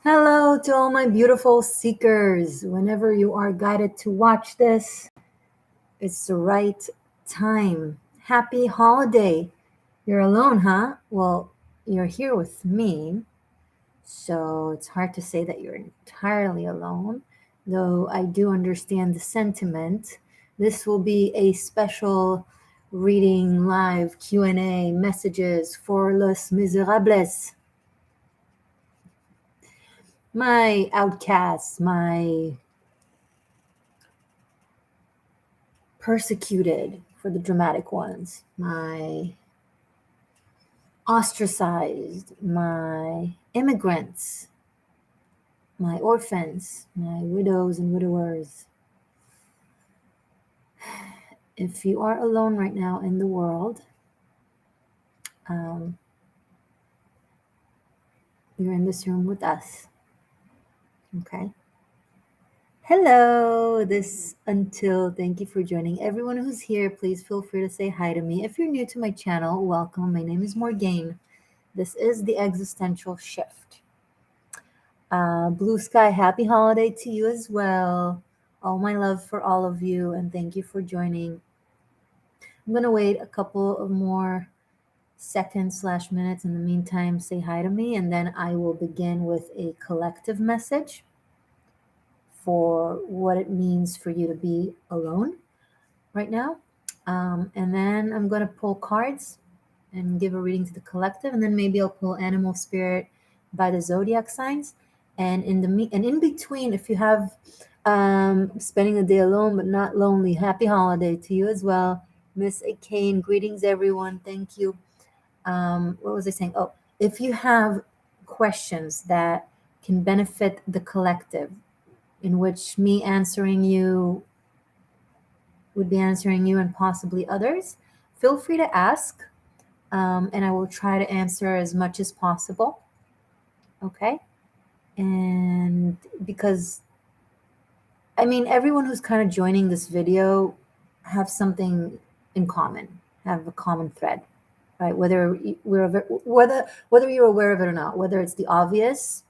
Hello to all my beautiful seekers. Whenever you are guided to watch this, it's the right time. Happy holiday. You're alone, huh? Well, you're here with me, so it's hard to say that you're entirely alone, though I do understand the sentiment. This will be a special reading live Q&A messages for Les Misérables. My outcasts, my persecuted for the dramatic ones, my ostracized, my immigrants, my orphans, my widows and widowers. If you are alone right now in the world, you're in this room with us. Okay. Hello, thank you for joining. Everyone who's here, please feel free to say hi to me. If you're new to my channel, welcome. My name is Morgane. This is the Existential Shift. Blue sky, happy holiday to you as well. All my love for all of you, and thank you for joining. I'm going to wait a couple of more seconds/minutes. In the meantime, say hi to me, and then I will begin with a collective message for what it means for you to be alone right now. And then I'm going to pull cards and give a reading to the collective, and then maybe I'll pull animal spirit by the zodiac signs. And in between, if you have spending the day alone but not lonely, happy holiday to you as well. Miss Akane, greetings everyone. Thank you. What was I saying? Oh, if you have questions that can benefit the collective, in which me answering you would be answering you and possibly others, feel free to ask, and I will try to answer as much as possible. Okay? And because, I mean, everyone who's kind of joining this video have something in common, have a common thread, right? Whether you're aware of it or not, whether it's the obvious,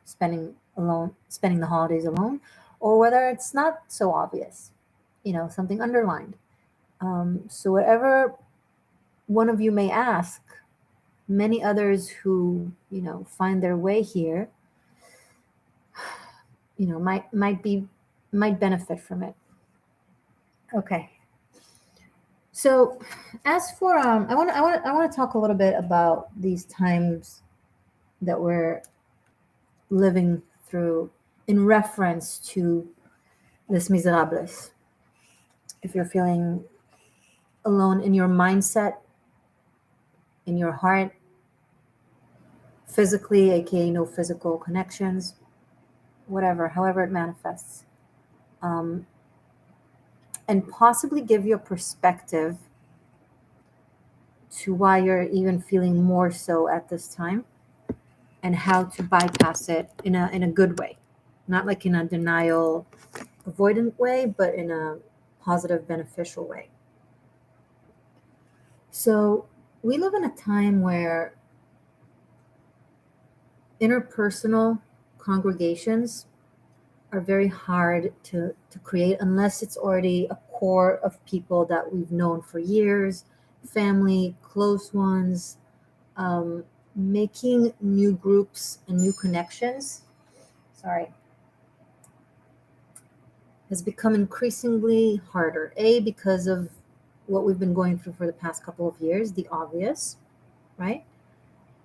spending the holidays alone, or whether it's not so obvious, something underlined. So whatever one of you may ask, many others who, find their way here, might benefit from it. Okay. So as for I want to talk a little bit about these times that we're living through in reference to Les Misérables. If you're feeling alone in your mindset, in your heart, physically, aka no physical connections, however it manifests, and possibly give you a perspective to why you're even feeling more so at this time, and how to bypass it in a good way, not like in a denial, avoidant way, but in a positive, beneficial way. So we live in a time where interpersonal congregations are very hard to create unless it's already a core of people that we've known for years, family, close ones. Making new groups and new connections, has become increasingly harder. A, because of what we've been going through for the past couple of years, the obvious, right?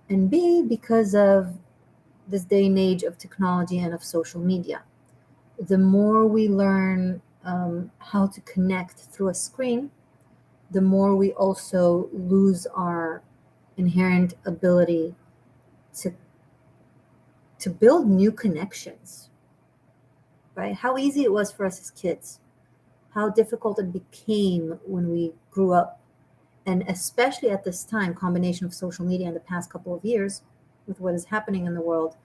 And B, because of this day and age of technology and of social media. The more we learn how to connect through a screen, the more we also lose our inherent ability to build new connections, right? How easy it was for us as kids, how difficult it became when we grew up, and especially at this time, combination of social media in the past couple of years with what is happening in the world,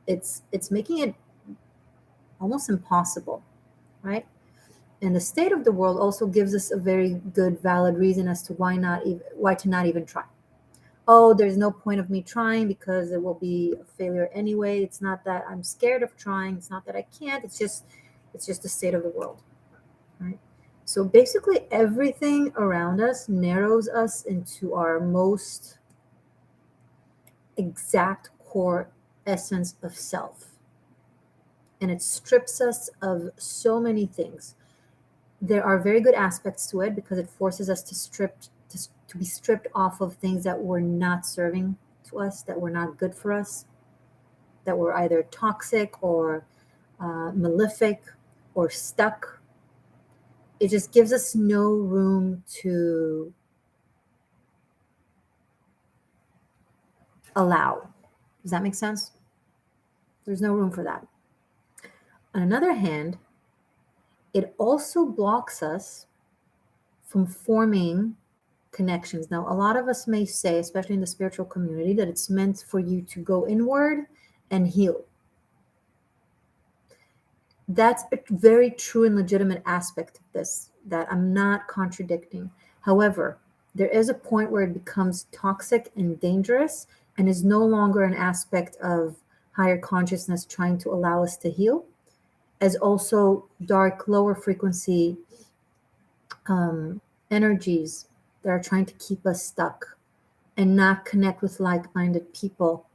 it's making it almost impossible, right? And the state of the world also gives us a very good, valid reason as to why to not even try. oh, there's no point of me trying because it will be a failure anyway. It's not that I'm scared of trying. It's not that I can't. It's just the state of the world, right? So basically everything around us narrows us into our most exact core essence of self. And it strips us of so many things. There are very good aspects to it because it forces us to be stripped off of things that were not serving to us, that were not good for us, that were either toxic or malefic or stuck. It just gives us no room to allow. Does that make sense? There's no room for that. On another hand, it also blocks us from forming connections. Now, a lot of us may say, especially in the spiritual community, that it's meant for you to go inward and heal. That's a very true and legitimate aspect of this that I'm not contradicting. However, there is a point where it becomes toxic and dangerous and is no longer an aspect of higher consciousness trying to allow us to heal, as also dark, lower frequency energies that are trying to keep us stuck and not connect with like-minded people,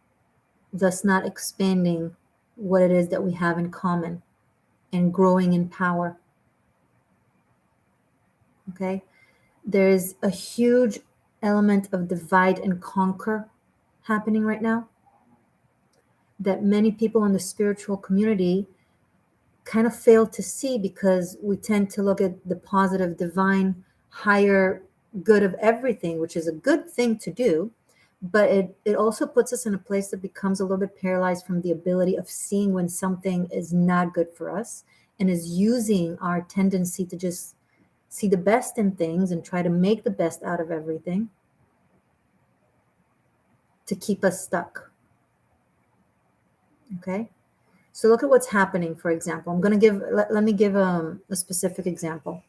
thus not expanding what it is that we have in common and growing in power. Okay? There's a huge element of divide and conquer happening right now that many people in the spiritual community kind of fail to see because we tend to look at the positive, divine, higher good of everything, which is a good thing to do. But it also puts us in a place that becomes a little bit paralyzed from the ability of seeing when something is not good for us and is using our tendency to just see the best in things and try to make the best out of everything to keep us stuck. Okay? So look at what's happening, for example. Let me give a specific example.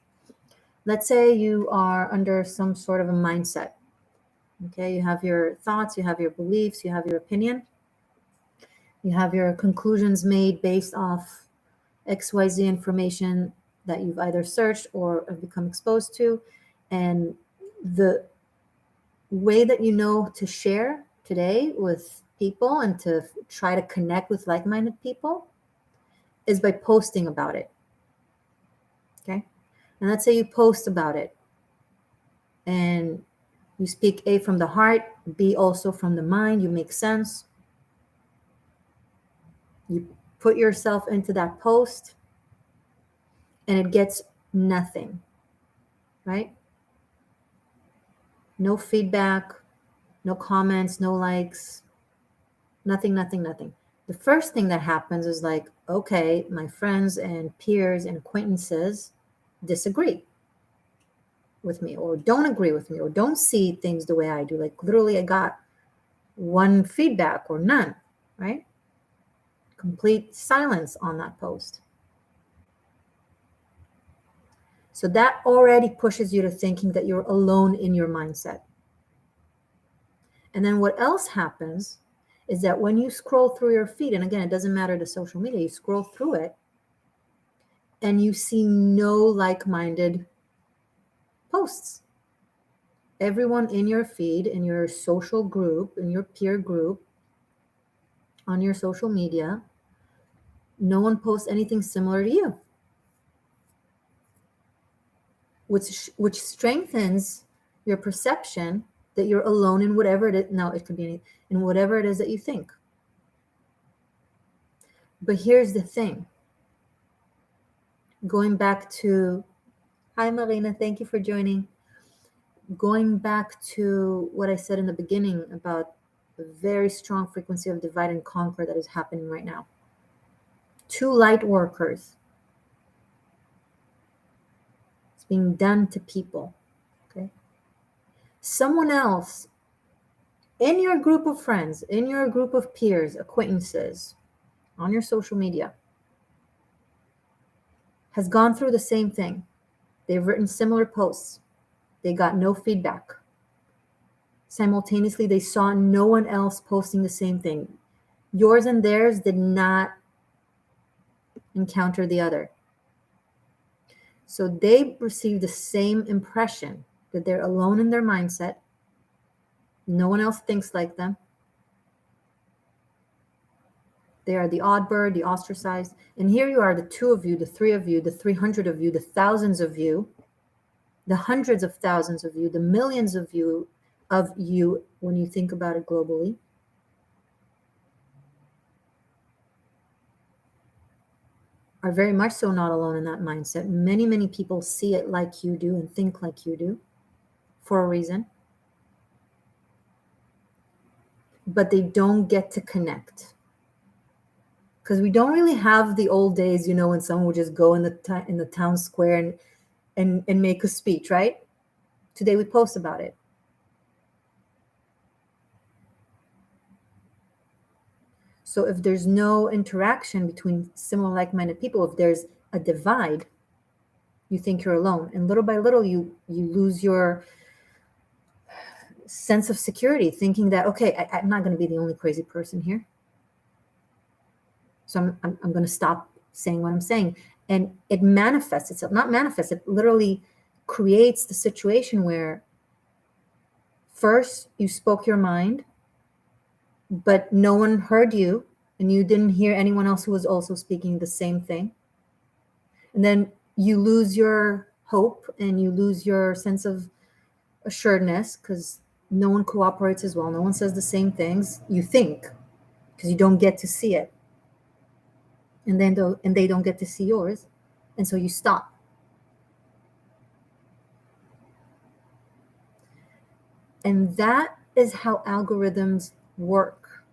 Let's say you are under some sort of a mindset. Okay, you have your thoughts, you have your beliefs, you have your opinion, you have your conclusions made based off XYZ information that you've either searched or have become exposed to. And the way that you know to share today with people and to try to connect with like-minded people is by posting about it. Okay? And let's say you post about it and you speak A from the heart, B also from the mind, you make sense. You put yourself into that post and it gets nothing, right? No feedback, no comments, no likes, nothing. The first thing that happens is like, okay, my friends and peers and acquaintances disagree with me or don't agree with me or don't see things the way I do. Like literally I got one feedback or none, right? Complete silence on that post. So that already pushes you to thinking that you're alone in your mindset. And then what else happens is that when you scroll through your feed, and again, it doesn't matter the social media, you scroll through it and you see no like-minded posts. Everyone in your feed, in your social group, in your peer group, on your social media, no one posts anything similar to you, which strengthens your perception that you're alone in whatever it is. Now, it could be in whatever it is that you think. But here's the thing. Going back to, hi Marina, thank you for joining. Going back to what I said in the beginning about the very strong frequency of divide and conquer that is happening right now. 2 light workers. It's being done to people. Okay. Someone else in your group of friends, in your group of peers, acquaintances, on your social media, has gone through the same thing. They've written similar posts. They got no feedback. simultaneously they saw no one else posting the same thing. Yours and theirs did not encounter the other. So they received the same impression that they're alone in their mindset. No one else thinks like them. They are the odd bird, the ostracized. And here you are, the 2 of you, the 3 of you, the 300 of you, the thousands of you, the hundreds of thousands of you, the millions of you, when you think about it globally. Are very much so not alone in that mindset. Many, many people see it like you do and think like you do for a reason. But they don't get to connect. Because we don't really have the old days, when someone would just go in the town square and make a speech, right? Today we post about it. So if there's no interaction between similar like-minded people, if there's a divide, you think you're alone. And little by little, you lose your sense of security, thinking that, okay, I'm not going to be the only crazy person here. So I'm going to stop saying what I'm saying. And it manifests itself, not manifests, it literally creates the situation where first you spoke your mind, but no one heard you, and you didn't hear anyone else who was also speaking the same thing. And then you lose your hope and you lose your sense of assuredness because no one cooperates as well. No one says the same things you think because you don't get to see it. And they don't get to see yours. And so you stop. And that is how algorithms work.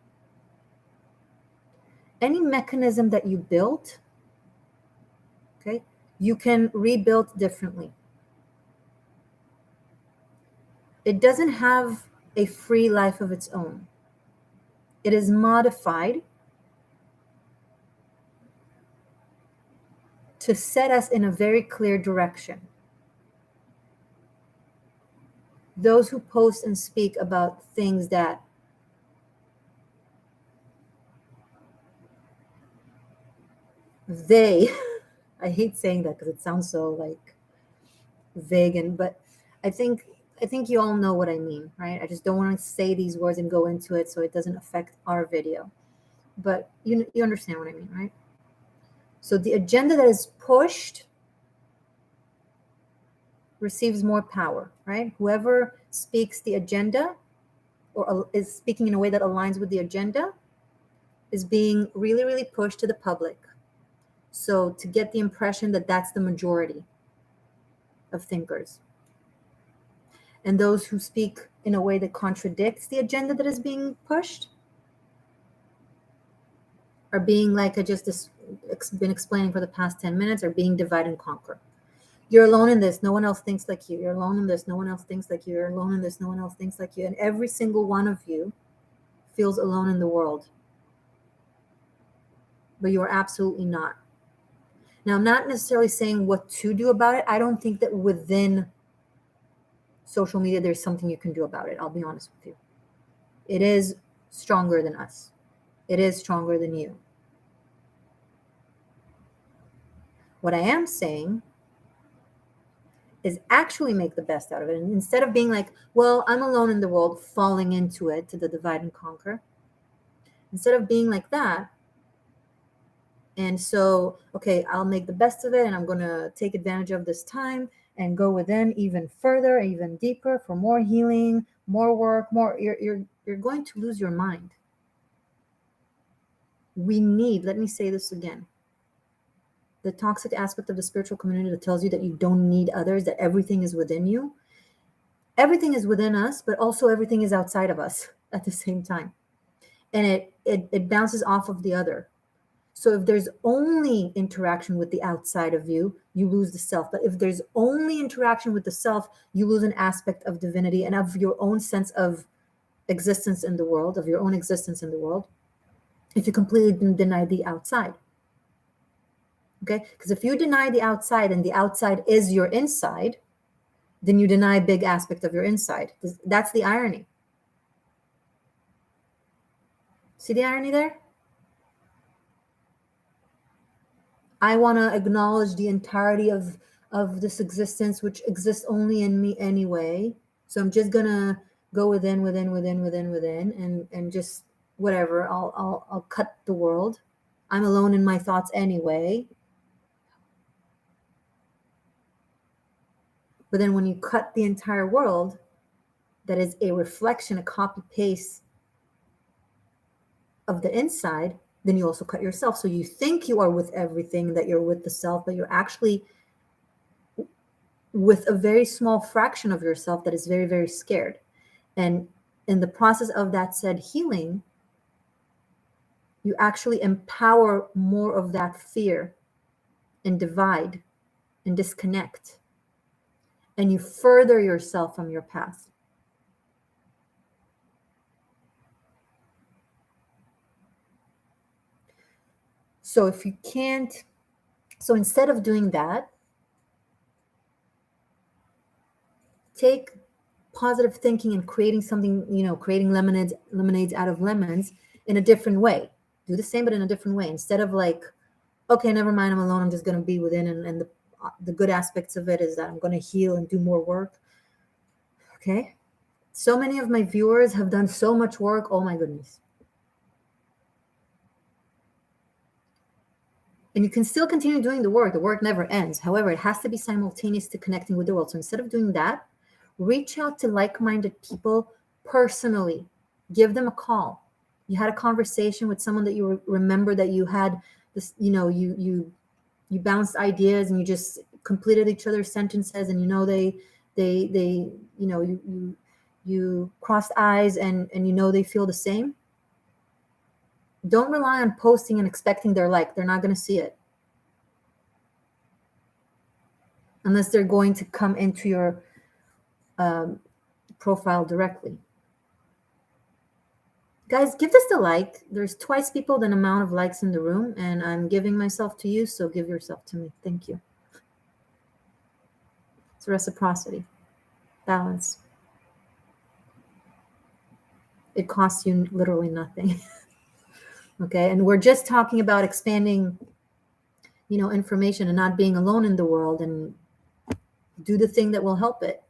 Any mechanism that you built, okay, you can rebuild differently. It doesn't have a free life of its own. It is modified to set us in a very clear direction. Those who post and speak about things that I hate saying that because it sounds so like vague, but I think you all know what I mean, right? I just don't want to say these words and go into it so it doesn't affect our video. But you understand what I mean, right? So the agenda that is pushed receives more power, right? Whoever speaks the agenda or is speaking in a way that aligns with the agenda is being really, really pushed to the public. So to get the impression that that's the majority of thinkers. And those who speak in a way that contradicts the agenda that is being pushed are being, like I just been explaining for the past 10 minutes, are being divide and conquer. You're alone in this. No one else thinks like you. You're alone in this. No one else thinks like you. You're alone in this. No one else thinks like you. And every single one of you feels alone in the world. But you are absolutely not. Now, I'm not necessarily saying what to do about it. I don't think that within social media there's something you can do about it. I'll be honest with you. It is stronger than us. It is stronger than you. What I am saying is actually make the best out of it. And instead of being like, well, I'm alone in the world, falling into it, to the divide and conquer. Instead of being like that, and so, okay, I'll make the best of it, and I'm going to take advantage of this time and go within even further, even deeper for more healing, more work, more. You're going to lose your mind. We need, let me say this again, the toxic aspect of the spiritual community that tells you that you don't need others, that everything is within you. Everything is within us, but also everything is outside of us at the same time. And it bounces off of the other. So if there's only interaction with the outside of you, you lose the self. But if there's only interaction with the self, you lose an aspect of divinity and of your own sense of existence in the world, of your own existence in the world, if you completely deny the outside. Okay? Because if you deny the outside and the outside is your inside, then you deny a big aspect of your inside. That's the irony. See the irony there? I want to acknowledge the entirety of this existence, which exists only in me anyway. So I'm just gonna go within, and just whatever. I'll cut the world. I'm alone in my thoughts anyway. But then when you cut the entire world, that is a reflection, a copy paste of the inside, then you also cut yourself. So you think you are with everything, that you're with the self, but you're actually with a very small fraction of yourself that is very, very scared. And in the process of that said healing, you actually empower more of that fear and divide and disconnect. And you further yourself from your path. So if you can't, so instead of doing that, take positive thinking and creating something, creating lemonades out of lemons in a different way. Do the same, but in a different way. Instead of like, okay, never mind, I'm alone, I'm just going to be within. And the good aspects of it is that I'm going to heal and do more work. Okay. So many of my viewers have done so much work. Oh my goodness. And you can still continue doing the work. The work never ends. However, it has to be simultaneous to connecting with the world. So instead of doing that, reach out to like-minded people personally. Give them a call. You had a conversation with someone that you remember that you had this, you bounced ideas and you just completed each other's sentences, and you crossed eyes and they feel the same. Don't rely on posting and expecting their like. They're not going to see it. Unless they're going to come into your profile directly. Guys, give this a like. There's twice people the amount of likes in the room, and I'm giving myself to you, so give yourself to me. Thank you. It's reciprocity. Balance. It costs you literally nothing. Okay, and we're just talking about expanding, information and not being alone in the world, and do the thing that will help it.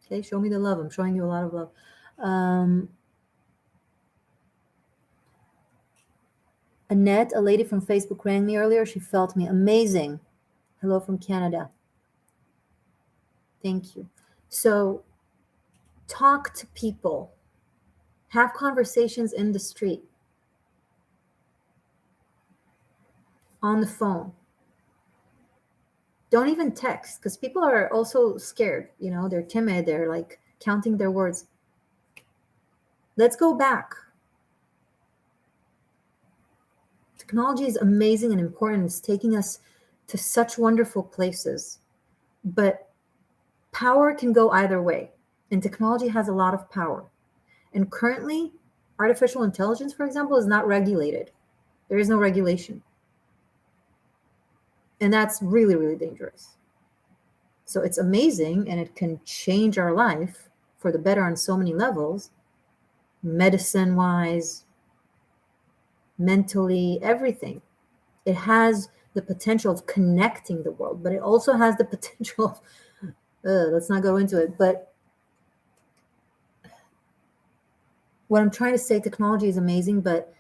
Okay, show me the love. I'm showing you a lot of love. Annette, a lady from Facebook, rang me earlier. She felt me. Amazing. Hello from Canada. Thank you. So talk to people. Have conversations in the street, on the phone. Don't even text, because people are also scared. They're timid. They're like counting their words. Let's go back. Technology is amazing and important. It's taking us to such wonderful places. But power can go either way. And technology has a lot of power. And currently, artificial intelligence, for example, is not regulated. There is no regulation. And that's really, really dangerous. So it's amazing, and it can change our life for the better on so many levels, medicine-wise, mentally, everything. It has the potential of connecting the world, but it also has the potential of, let's not go into it, but what I'm trying to say, technology is amazing, but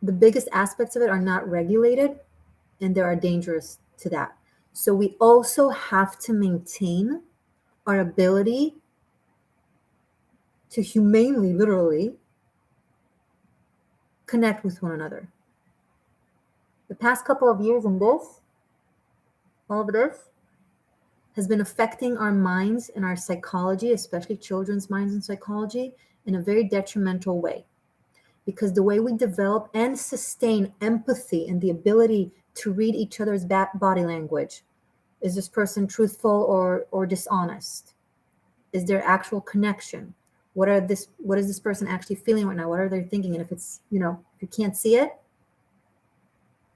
the biggest aspects of it are not regulated, and there are dangers to that. So we also have to maintain our ability to humanely, literally, connect with one another. The past couple of years in this, all of this, has been affecting our minds and our psychology, especially children's minds and psychology, in a very detrimental way. Because the way we develop and sustain empathy and the ability to read each other's body language. Is this person truthful or dishonest? Is there actual connection? What is this person actually feeling right now? What are they thinking? And if it's, if you can't see it,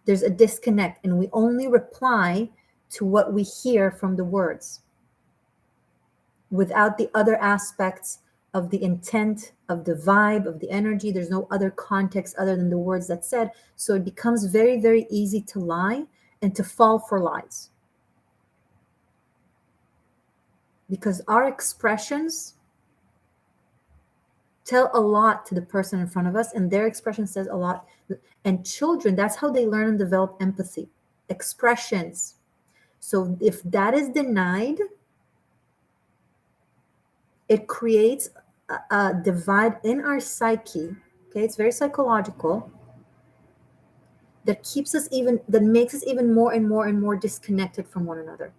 there's a disconnect, and we only reply to what we hear from the words without the other aspects of the intent, of the vibe, of the energy. There's no other context other than the words that's said. So it becomes very, very easy to lie and to fall for lies. Because our expressions tell a lot to the person in front of us, and their expression says a lot. And children, that's how they learn and develop empathy. Expressions. So if that is denied, it creates a divide in our psyche. Okay, it's very psychological. That keeps us that makes us even more and more and more disconnected from one another.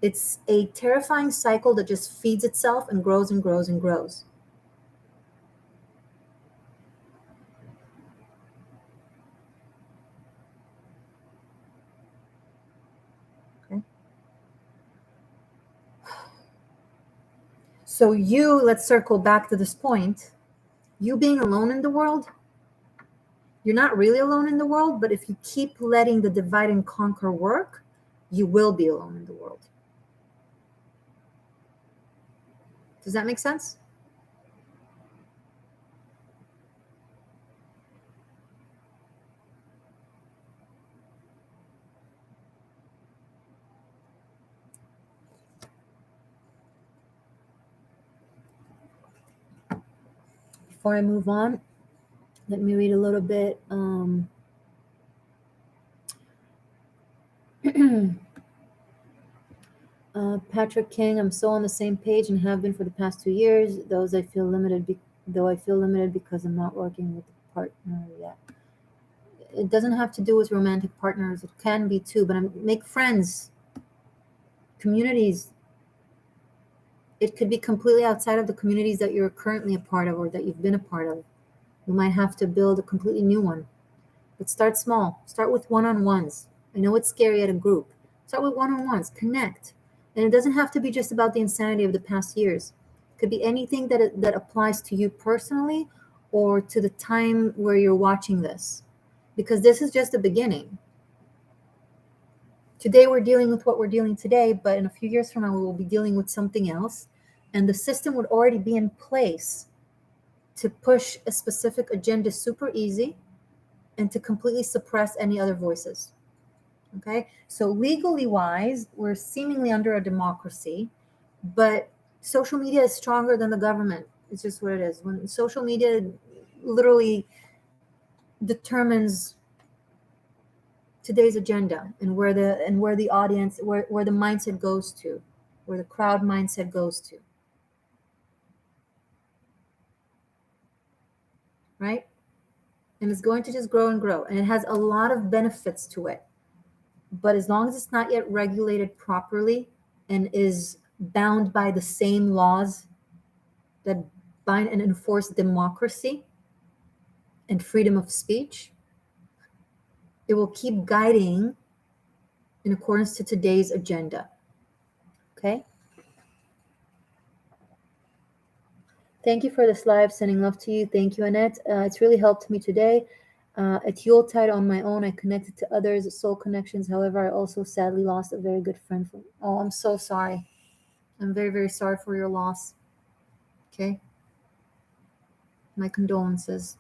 It's a terrifying cycle that just feeds itself and grows and grows and grows. Okay. So let's circle back to this point. You being alone in the world, you're not really alone in the world, but if you keep letting the divide and conquer work, you will be alone in the world. Does that make sense? Before I move on, let me read a little bit. Patrick King, I'm so on the same page and have been for the past 2 years. Though I feel limited because I'm not working with a partner yet. It doesn't have to do with romantic partners. It can be too, but make friends, communities. It could be completely outside of the communities that you're currently a part of or that you've been a part of. You might have to build a completely new one. But start small. Start with one-on-ones. I know it's scary at a group. Start with one-on-ones. Connect. And it doesn't have to be just about the insanity of the past years. It could be anything that applies to you personally or to the time where you're watching this. Because this is just the beginning. Today we're dealing with what we're dealing today, but in a few years from now we will be dealing with something else. And the system would already be in place to push a specific agenda super easy and to completely suppress any other voices. Okay, so legally wise, we're seemingly under a democracy, but social media is stronger than the government. It's just what it is. When social media literally determines today's agenda and where the audience, where the mindset goes to, where the crowd mindset goes to. Right? And it's going to just grow and grow. And it has a lot of benefits to it. But as long as it's not yet regulated properly and is bound by the same laws that bind and enforce democracy and freedom of speech, it will keep guiding in accordance to today's agenda. Okay? Thank you for this live. Sending love to you. Thank you, Annette. It's really helped me today. At Yuletide on my own, I connected to others, soul connections. However, I also sadly lost a very good friend. Oh, I'm so sorry. I'm very, very sorry for your loss. Okay? My condolences.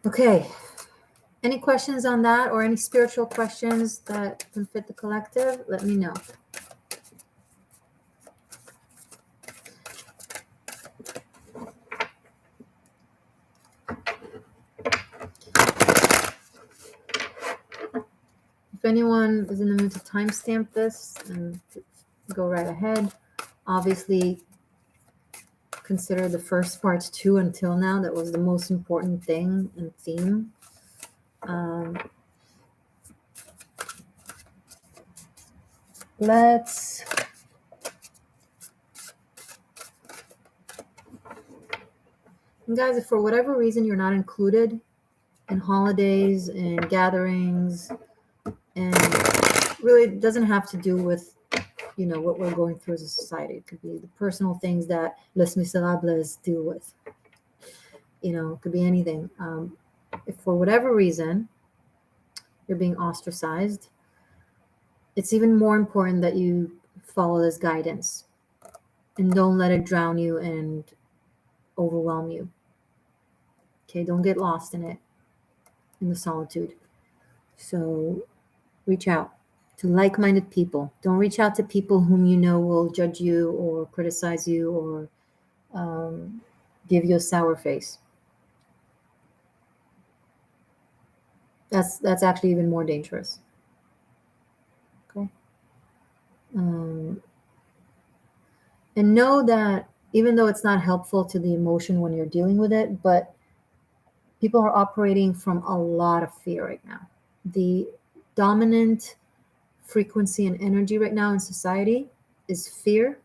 Okay. Any questions on that or any spiritual questions that can fit the collective? Let me know. If anyone is in the mood to timestamp this, and go right ahead. Obviously, consider the first parts too until now. That was the most important thing and theme. Let's guys, if for whatever reason you're not included in holidays and gatherings, and really it doesn't have to do with what we're going through as a society. It could be the personal things that Les Misérables deal with. It could be anything. If for whatever reason you're being ostracized, it's even more important that you follow this guidance and don't let it drown you and overwhelm you. Okay, don't get lost in it, in the solitude. So reach out to like-minded people. Don't reach out to people whom you know will judge you or criticize you or give you a sour face. That's actually even more dangerous. Okay. And know that even though it's not helpful to the emotion when you're dealing with it, but people are operating from a lot of fear right now. The dominant frequency and energy right now in society is fear.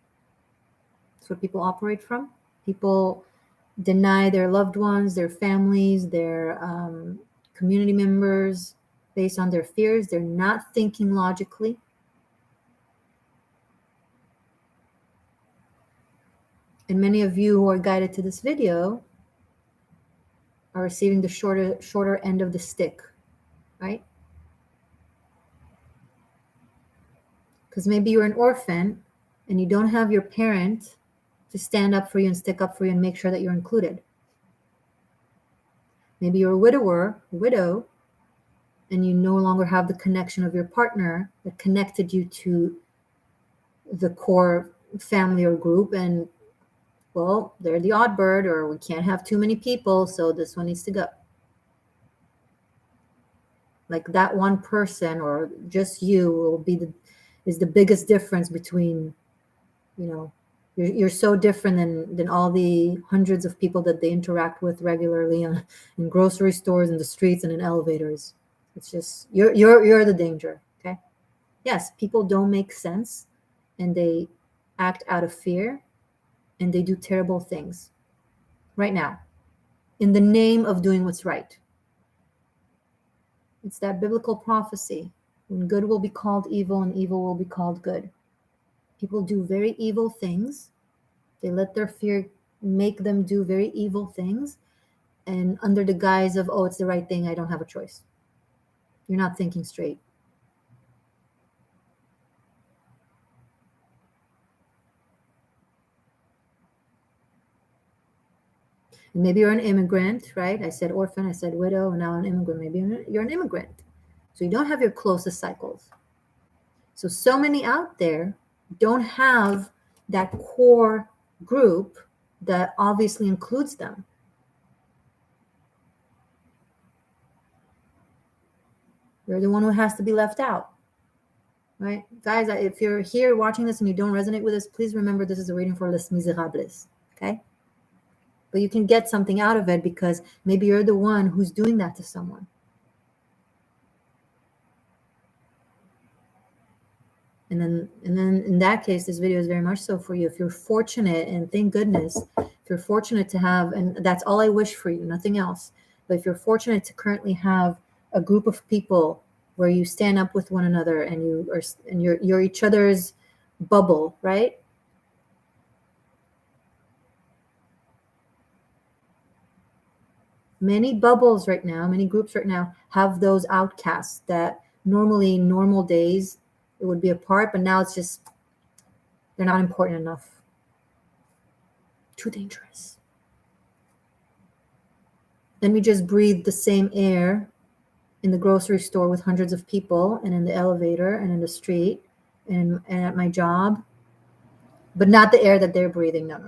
That's what people operate from. People deny their loved ones, their families, their community members based on their fears. They're not thinking logically. And many of you who are guided to this video are receiving the shorter end of the stick, right? Because maybe you're an orphan and you don't have your parent to stand up for you and stick up for you and make sure that you're included. Maybe you're a widow, and you no longer have the connection of your partner that connected you to the core family or group. And well, they're the odd bird, or we can't have too many people, so this one needs to go. Like that one person or just you will be is the biggest difference between, you're so different than all the hundreds of people that they interact with regularly in grocery stores, in the streets, and in elevators. It's just you're the danger. Okay. Yes, people don't make sense and they act out of fear and they do terrible things right now in the name of doing what's right. It's that biblical prophecy when good will be called evil and evil will be called good. People do very evil things. They let their fear make them do very evil things. And under the guise of, oh, it's the right thing, I don't have a choice. You're not thinking straight. And maybe you're an immigrant, right? I said orphan, I said widow, and now an immigrant. Maybe you're an immigrant. So you don't have your closest cycles. So many out there don't have that core group that obviously includes them. You're the one who has to be left out, right? Guys, if you're here watching this and you don't resonate with this, please remember this is a reading for Les Misérables, okay? But you can get something out of it because maybe you're the one who's doing that to someone. And then in that case, this video is very much so for you. If you're fortunate, and thank goodness, if you're fortunate to have, and that's all I wish for you, nothing else. But if you're fortunate to currently have a group of people where you stand up with one another and you're each other's bubble, right? Many bubbles right now, many groups right now have those outcasts that normally normal days it would be apart, but now it's just they're not important enough. Too dangerous. Then we just breathe the same air in the grocery store with hundreds of people and in the elevator and in the street and at my job, but not the air that they're breathing. No.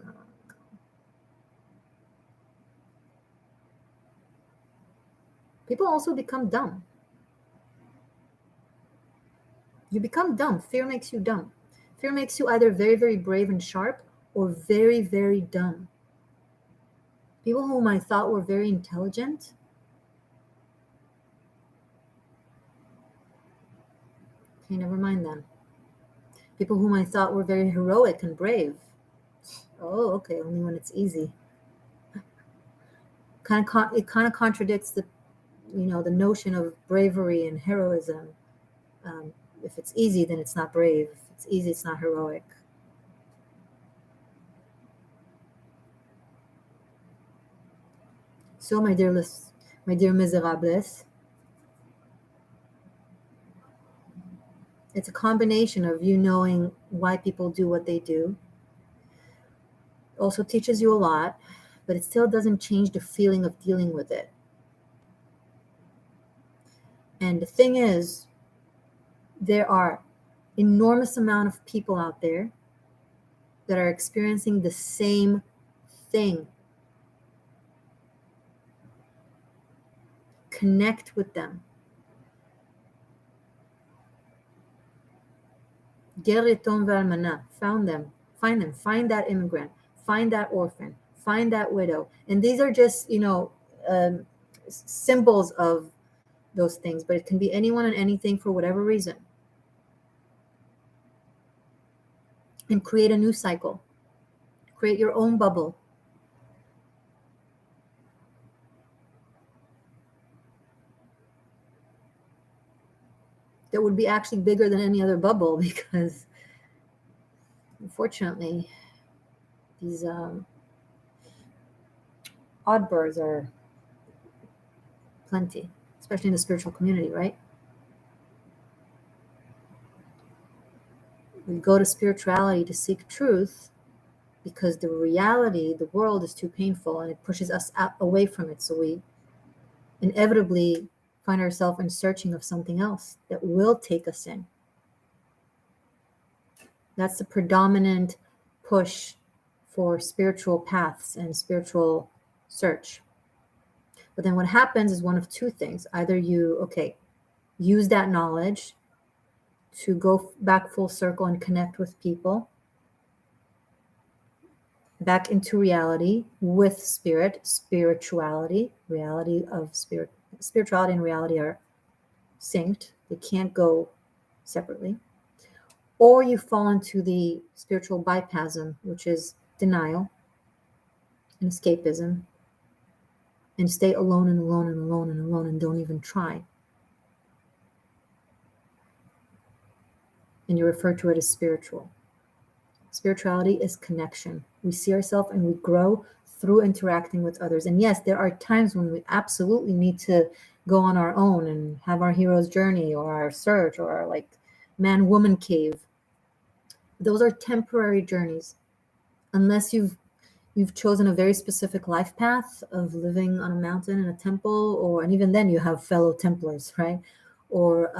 People also become dumb. You become dumb. Fear makes you dumb. Fear makes you either very, very brave and sharp or very, very dumb. People whom I thought were very intelligent, okay, never mind them. People whom I thought were very heroic and brave. Oh, okay, only when it's easy. It kind of contradicts the notion of bravery and heroism. If it's easy, then it's not brave. If it's easy, it's not heroic. So, my dear Misérables, It's a combination of you knowing why people do what they do. Also teaches you a lot, but it still doesn't change the feeling of dealing with it. And the thing is, there are enormous amount of people out there that are experiencing the same thing. Connect with them. Yetom ואלמנה, find them, find that immigrant, find that orphan, find that widow. And these are just, symbols of those things, but it can be anyone and anything for whatever reason. And create a new cycle. Create your own bubble. That would be actually bigger than any other bubble, because unfortunately these odd birds are plenty, especially in the spiritual community, right? We go to spirituality to seek truth because the reality, the world, is too painful and it pushes us away from it. So we inevitably find ourselves in searching of something else that will take us in. That's the predominant push for spiritual paths and spiritual search. But then what happens is one of two things. Either you, use that knowledge to go back full circle and connect with people, back into reality with spirituality, reality of spirit. Spirituality and reality are synced. They can't go separately. Or you fall into the spiritual bypassism, which is denial and escapism, and stay alone and alone and alone and alone and don't even try. And you refer to it as spiritual. Spirituality is connection. We see ourselves and we grow through interacting with others. And yes, there are times when we absolutely need to go on our own and have our hero's journey or our search or our man-woman cave. Those are temporary journeys, unless you've chosen a very specific life path of living on a mountain in a temple, and even then you have fellow Templars, right? Or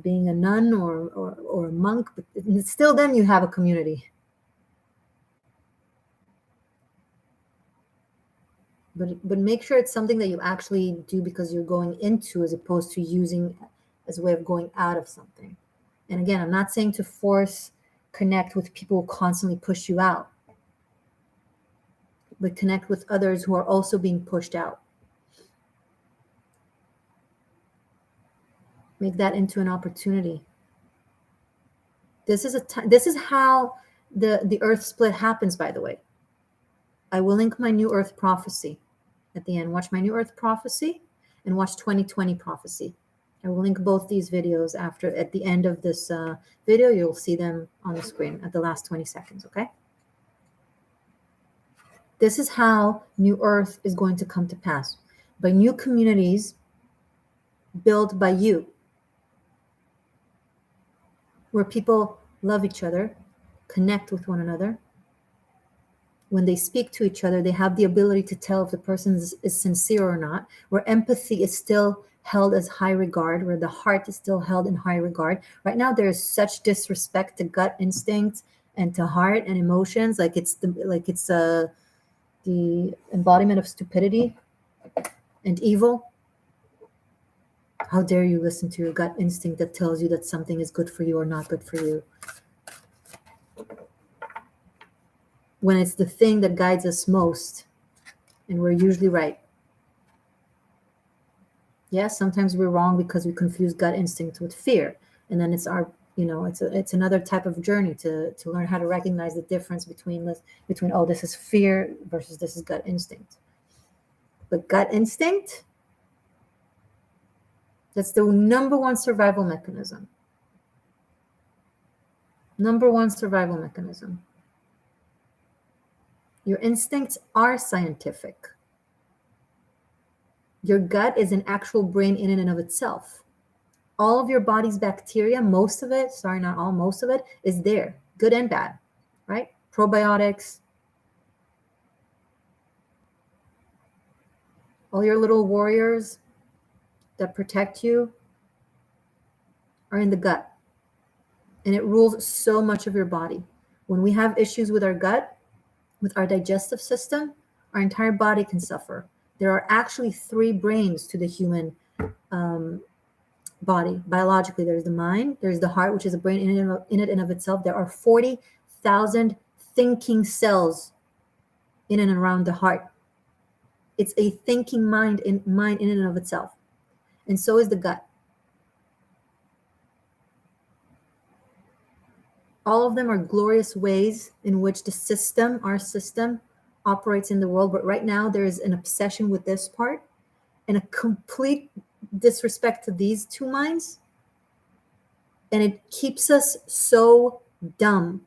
being a nun or a monk, but still then you have a community. But make sure it's something that you actually do because you're going into, as opposed to using as a way of going out of something. And again, I'm not saying to connect with people who constantly push you out, but connect with others who are also being pushed out. Make that into an opportunity. This is how the earth split happens, by the way. I will link my New Earth Prophecy at the end. Watch my New Earth Prophecy and watch 2020 Prophecy. I will link both these videos at the end of this video. You'll see them on the screen at the last 20 seconds, okay? This is how New Earth is going to come to pass. By new communities built by you, where people love each other, connect with one another. When they speak to each other, they have the ability to tell if the person is sincere or not, where empathy is still held as high regard, where the heart is still held in high regard. Right now, there is such disrespect to gut instincts and to heart and emotions, it's the embodiment of stupidity and evil. How dare you listen to your gut instinct that tells you that something is good for you or not good for you, when it's the thing that guides us most, and we're usually right. Yes, sometimes we're wrong because we confuse gut instinct with fear, and then it's our, it's another type of journey to learn how to recognize the difference between this is fear versus this is gut instinct. But gut instinct, that's the number one survival mechanism. Number one survival mechanism. Your instincts are scientific. Your gut is an actual brain in and of itself. All of your body's bacteria, most of it, sorry, not all, most of it is there, good and bad, right? Probiotics, all your little warriors that protect you are in the gut. And it rules so much of your body. When we have issues with our gut, with our digestive system, our entire body can suffer. There are actually 3 brains to the human body. Biologically, there's the mind, there's the heart, which is a brain in and of itself. There are 40,000 thinking cells in and around the heart. It's a thinking mind in and of itself. And so is the gut. All of them are glorious ways in which the system, our system, operates in the world. But right now, there is an obsession with this part and a complete disrespect to these 2 minds. And it keeps us so dumb.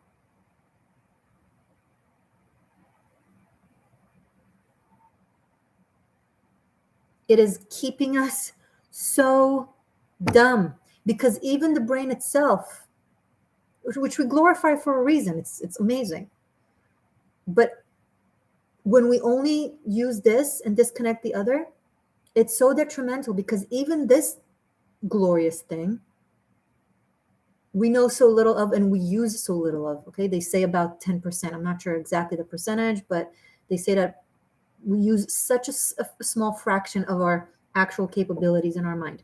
It is keeping us so dumb because even the brain itself, which we glorify for a reason, it's amazing. But when we only use this and disconnect the other, it's so detrimental because even this glorious thing we know so little of and we use so little of. Okay, they say about 10%. I'm not sure exactly the percentage, but they say that we use such a small fraction of our actual capabilities in our mind.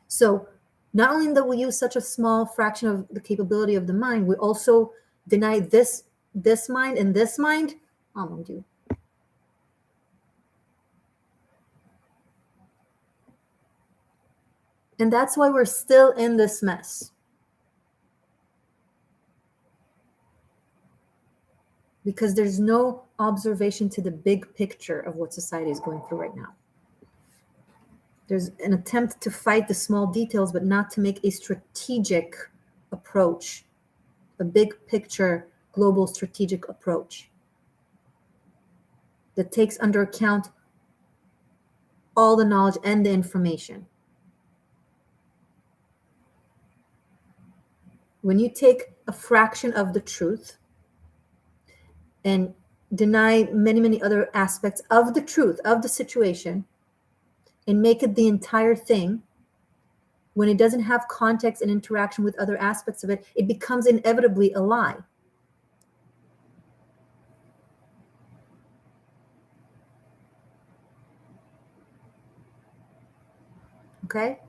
So not only that we use such a small fraction of the capability of the mind, we also deny this mind and this mind. Oh mon Dieu. And that's why we're still in this mess. Because there's no observation to the big picture of what society is going through right now. There's an attempt to fight the small details, but not to make a strategic approach, a big picture, global strategic approach that takes under account all the knowledge and the information. When you take a fraction of the truth and deny many, many other aspects of the truth, of the situation, and make it the entire thing, when it doesn't have context and interaction with other aspects of it, it becomes inevitably a lie. Okay?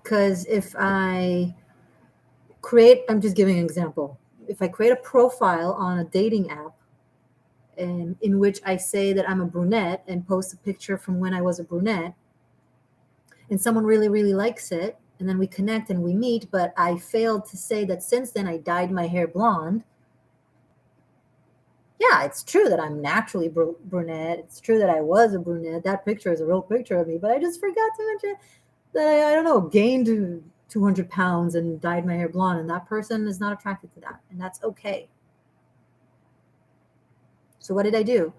Because if I create, I'm just giving an example. If I create a profile on a dating app and in which I say that I'm a brunette and post a picture from when I was a brunette, and someone really, really likes it, and then we connect and we meet, but I failed to say that since then I dyed my hair blonde. Yeah, it's true that I'm naturally brunette. It's true that I was a brunette. That picture is a real picture of me, but I just forgot to mention that I don't know, gained 200 pounds and dyed my hair blonde, and that person is not attracted to that, and that's okay. So what did I do?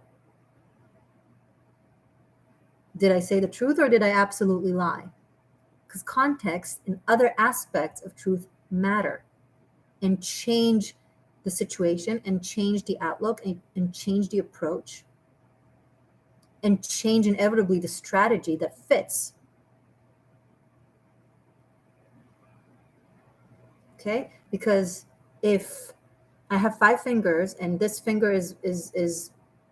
Did I say the truth or did I absolutely lie? Because context and other aspects of truth matter and change the situation and change the outlook and change the approach and change inevitably the strategy that fits. Okay? Because if I have 5 fingers and this finger is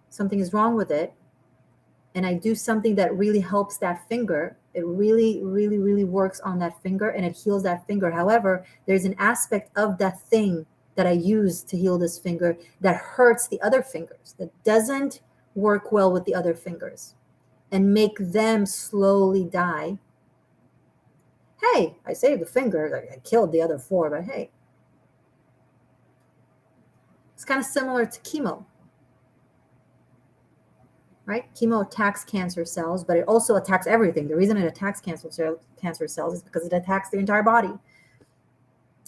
something is wrong with it, and I do something that really helps that finger, it really, really, really works on that finger and it heals that finger. However, there's an aspect of that thing that I use to heal this finger that hurts the other fingers, that doesn't work well with the other fingers and make them slowly die. Hey, I saved the finger, I killed the other 4, but hey. It's kind of similar to chemo. Right? Chemo attacks cancer cells, but it also attacks everything. The reason it attacks cancer cells is because it attacks the entire body.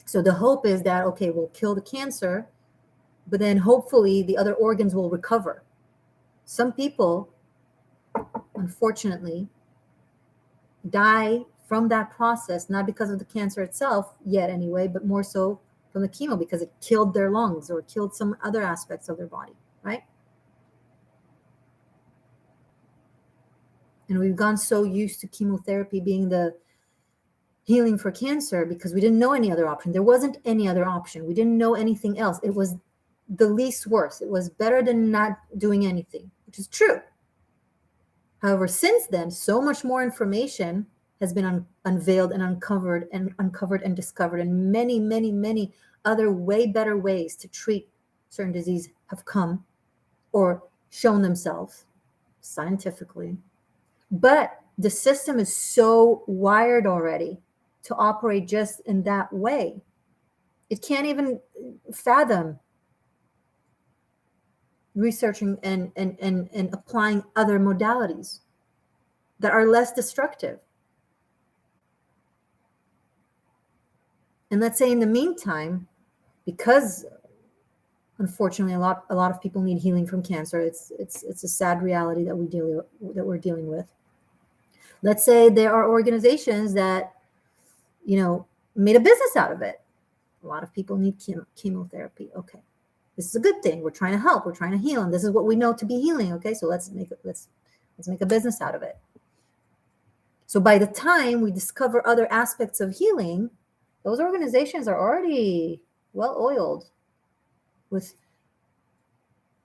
So the hope is that, okay, we'll kill the cancer, but then hopefully the other organs will recover. Some people, unfortunately, die from that process, not because of the cancer itself yet anyway, but more so from the chemo, because it killed their lungs or killed some other aspects of their body, right? And we've gone so used to chemotherapy being the healing for cancer because we didn't know any other option. There wasn't any other option. We didn't know anything else. It was the least worst. It was better than not doing anything, which is true. However, since then, so much more information has been unveiled and uncovered and discovered, and many, many, many other way better ways to treat certain disease have come or shown themselves scientifically. But the system is so wired already to operate just in that way. It can't even fathom researching and applying other modalities that are less destructive. And let's say in the meantime, because unfortunately a lot of people need healing from cancer, it's a sad reality that we're dealing with. Let's say there are organizations that, made a business out of it. A lot of people need chemotherapy. Okay, this is a good thing. We're trying to help. We're trying to heal, and this is what we know to be healing. Okay, so let's make a business out of it. So by the time we discover other aspects of healing, those organizations are already well oiled with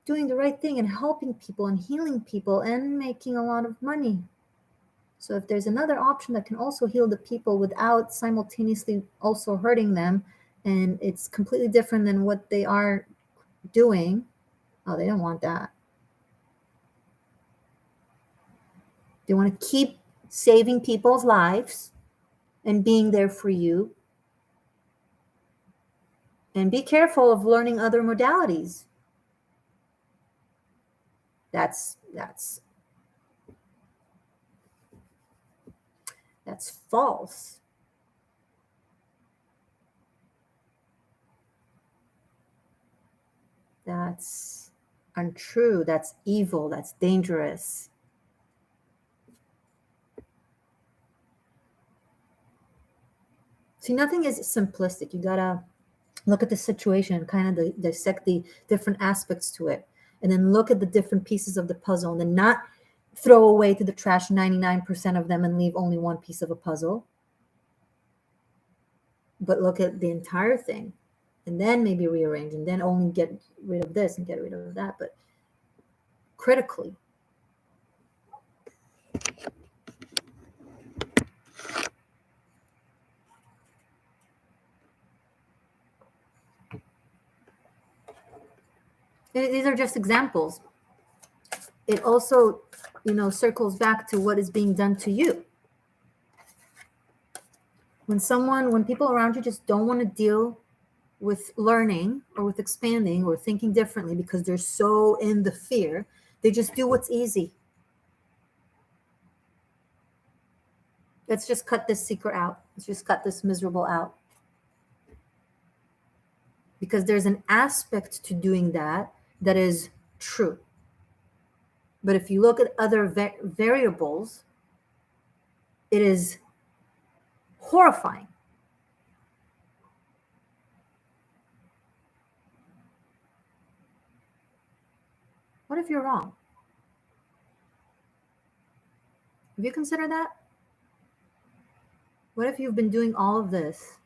doing the right thing and helping people and healing people and making a lot of money. So if there's another option that can also heal the people without simultaneously also hurting them, and it's completely different than what they are doing, they don't want that. They want to keep saving people's lives and being there for you. And be careful of learning other modalities. That's false. That's untrue. That's evil. That's dangerous. See, nothing is simplistic. You gotta look at the situation and kind of dissect the different aspects to it, and then look at the different pieces of the puzzle, and then not throw away to the trash 99% of them and leave only one piece of a puzzle, but look at the entire thing and then maybe rearrange, and then only get rid of this and get rid of that, but critically. These are just examples. It also, circles back to what is being done to you. When people around you just don't want to deal with learning or with expanding or thinking differently because they're so in the fear, they just do what's easy. Let's just cut this secret out. Let's just cut this miserable out. Because there's an aspect to doing that is true. But if you look at other variables, it is horrifying. What if you're wrong? Have you considered that? What if you've been doing all of this?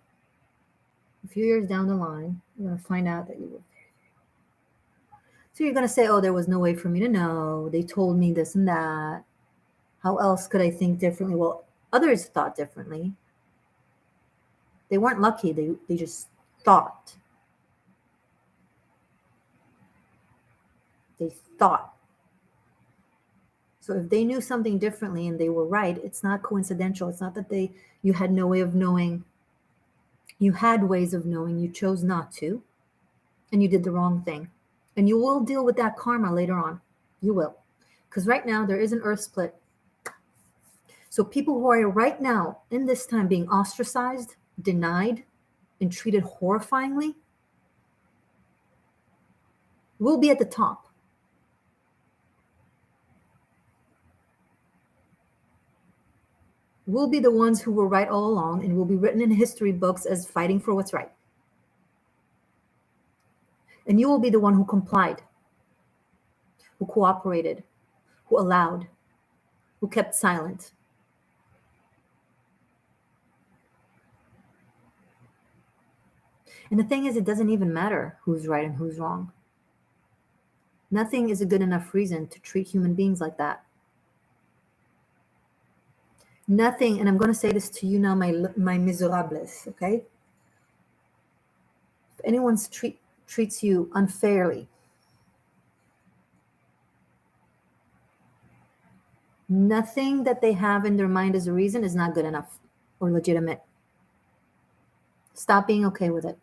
A few years down the line, you're going to find out that you were. So you're going to say, oh, there was no way for me to know. They told me this and that. How else could I think differently? Well, others thought differently. They weren't lucky. They just thought. They thought. So if they knew something differently and they were right, it's not coincidental. It's not that you had no way of knowing. You had ways of knowing. You chose not to. And you did the wrong thing. And you will deal with that karma later on. You will. Because right now there is an earth split. So people who are right now in this time being ostracized, denied, and treated horrifyingly will be at the top. We'll be the ones who were right all along, and will be written in history books as fighting for what's right. And you will be the one who complied, who cooperated, who allowed, who kept silent. And the thing is, it doesn't even matter who's right and who's wrong. Nothing is a good enough reason to treat human beings like that. Nothing, and I'm going to say this to you now, my Misérables, okay? If anyone treats you unfairly, nothing that they have in their mind as a reason is not good enough or legitimate. Stop being okay with it.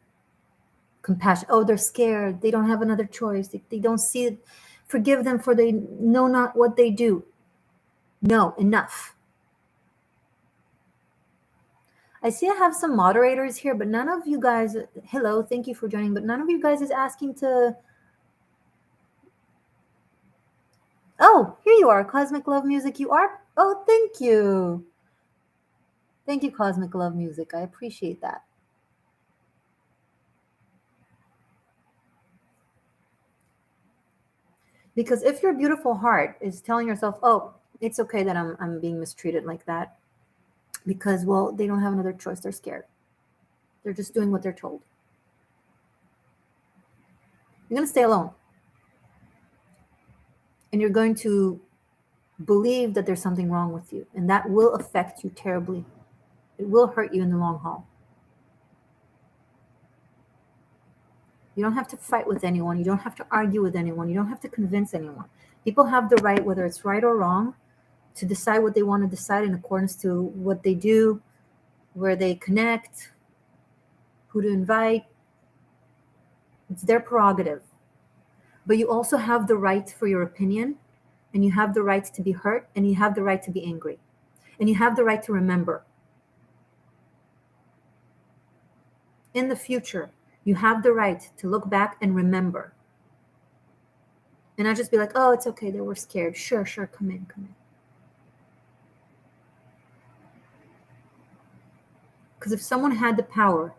Compassion. Oh, they're scared. They don't have another choice. They don't see it. Forgive them, for they know not what they do. No, enough. I see I have some moderators here, but none of you guys, hello, thank you for joining, but none of you guys is asking to, oh, here you are, Cosmic Love Music, you are? Oh, thank you. Thank you, Cosmic Love Music, I appreciate that. Because if your beautiful heart is telling yourself, oh, it's okay that I'm being mistreated like that, because, well, they don't have another choice, they're scared. They're just doing what they're told. You're going to stay alone. And you're going to believe that there's something wrong with you. And that will affect you terribly. It will hurt you in the long haul. You don't have to fight with anyone. You don't have to argue with anyone. You don't have to convince anyone. People have the right, whether it's right or wrong, to decide what they want to decide in accordance to what they do, where they connect, who to invite. It's their prerogative. But you also have the right for your opinion, and you have the right to be hurt, and you have the right to be angry, and you have the right to remember. In the future, you have the right to look back and remember. And not just be like, oh, it's okay, they were scared. Sure, come in. Because if someone had the power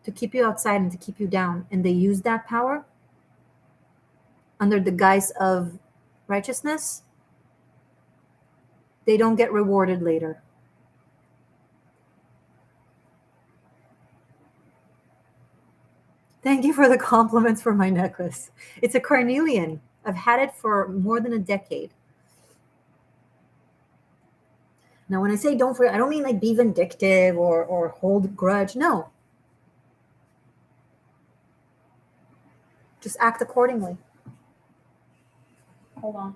to keep you outside and to keep you down, and they use that power under the guise of righteousness, they don't get rewarded later. Thank you for the compliments for my necklace. It's a carnelian. I've had it for more than a decade. Now, when I say don't forget, I don't mean like be vindictive or hold a grudge. No. Just act accordingly. Hold on.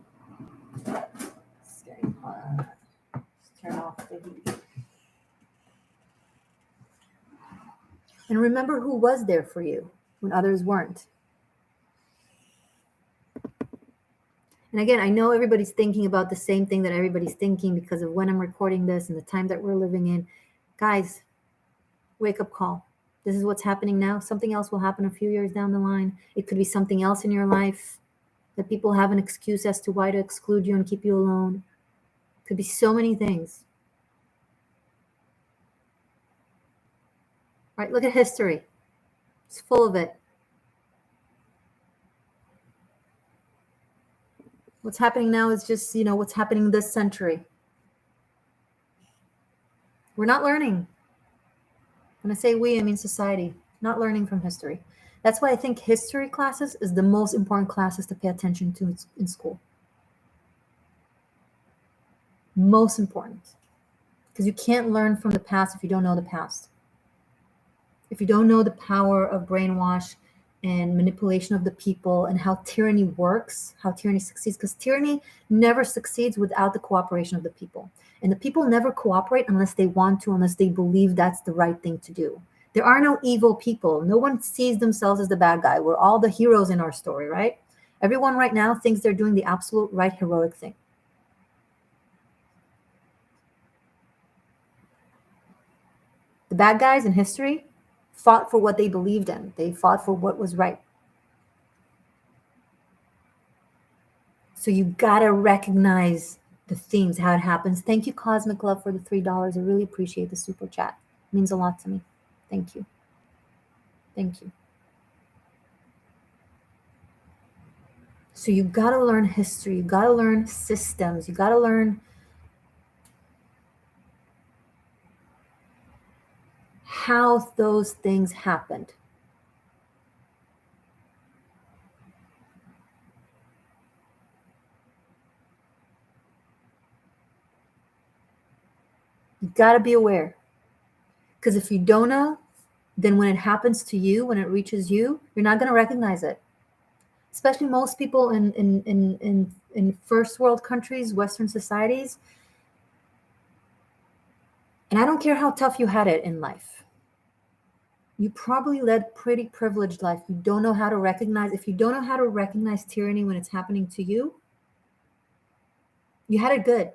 It's getting hot. Just turn off the heat. And remember who was there for you when others weren't. And again, I know everybody's thinking about the same thing that everybody's thinking because of when I'm recording this and the time that we're living in. Guys, wake up call. This is what's happening now. Something else will happen a few years down the line. It could be something else in your life that people have an excuse as to why to exclude you and keep you alone. It could be so many things. Right? Look at history. It's full of it. What's happening now is just, what's happening this century. We're not learning. When I say we, I mean society. Not learning from history. That's why I think history classes is the most important classes to pay attention to in school. Most important. Because you can't learn from the past if you don't know the past. If you don't know the power of brainwash and manipulation of the people and how tyranny works, how tyranny succeeds, because tyranny never succeeds without the cooperation of the people. And the people never cooperate unless they want to, unless they believe that's the right thing to do. There are no evil people. No one sees themselves as the bad guy. We're all the heroes in our story, right? Everyone right now thinks they're doing the absolute right heroic thing. The bad guys in history fought for what they believed in. They fought for what was right. So you gotta recognize the themes, how it happens. Thank you, Cosmic Love, for the $3. I really appreciate the super chat. It means a lot to me. Thank you. Thank you. So you got to learn history. You got to learn systems. You got to learn how those things happened. You got to be aware. Because if you don't know, then when it happens to you, when it reaches you, you're not going to recognize it. Especially most people in first world countries, Western societies. And I don't care how tough you had it in life. You probably led pretty privileged life. You don't know how to recognize. If you don't know how to recognize tyranny when it's happening to you, you had it good,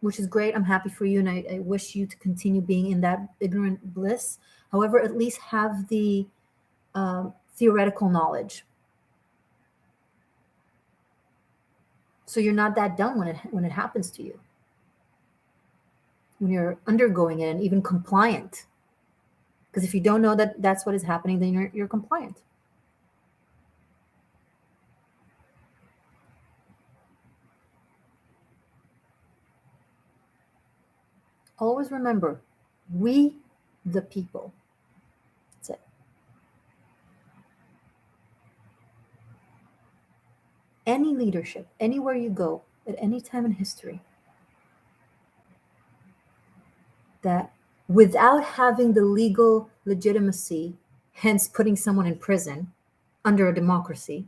which is great. I'm happy for you, and I wish you to continue being in that ignorant bliss. However, at least have the theoretical knowledge, so you're not that dumb when it happens to you, when you're undergoing it, and even compliant. Because if you don't know that that's what is happening, then you're compliant. Always remember, we the people. That's it. Any leadership, anywhere you go, at any time in history, that without having the legal legitimacy, hence putting someone in prison under a democracy,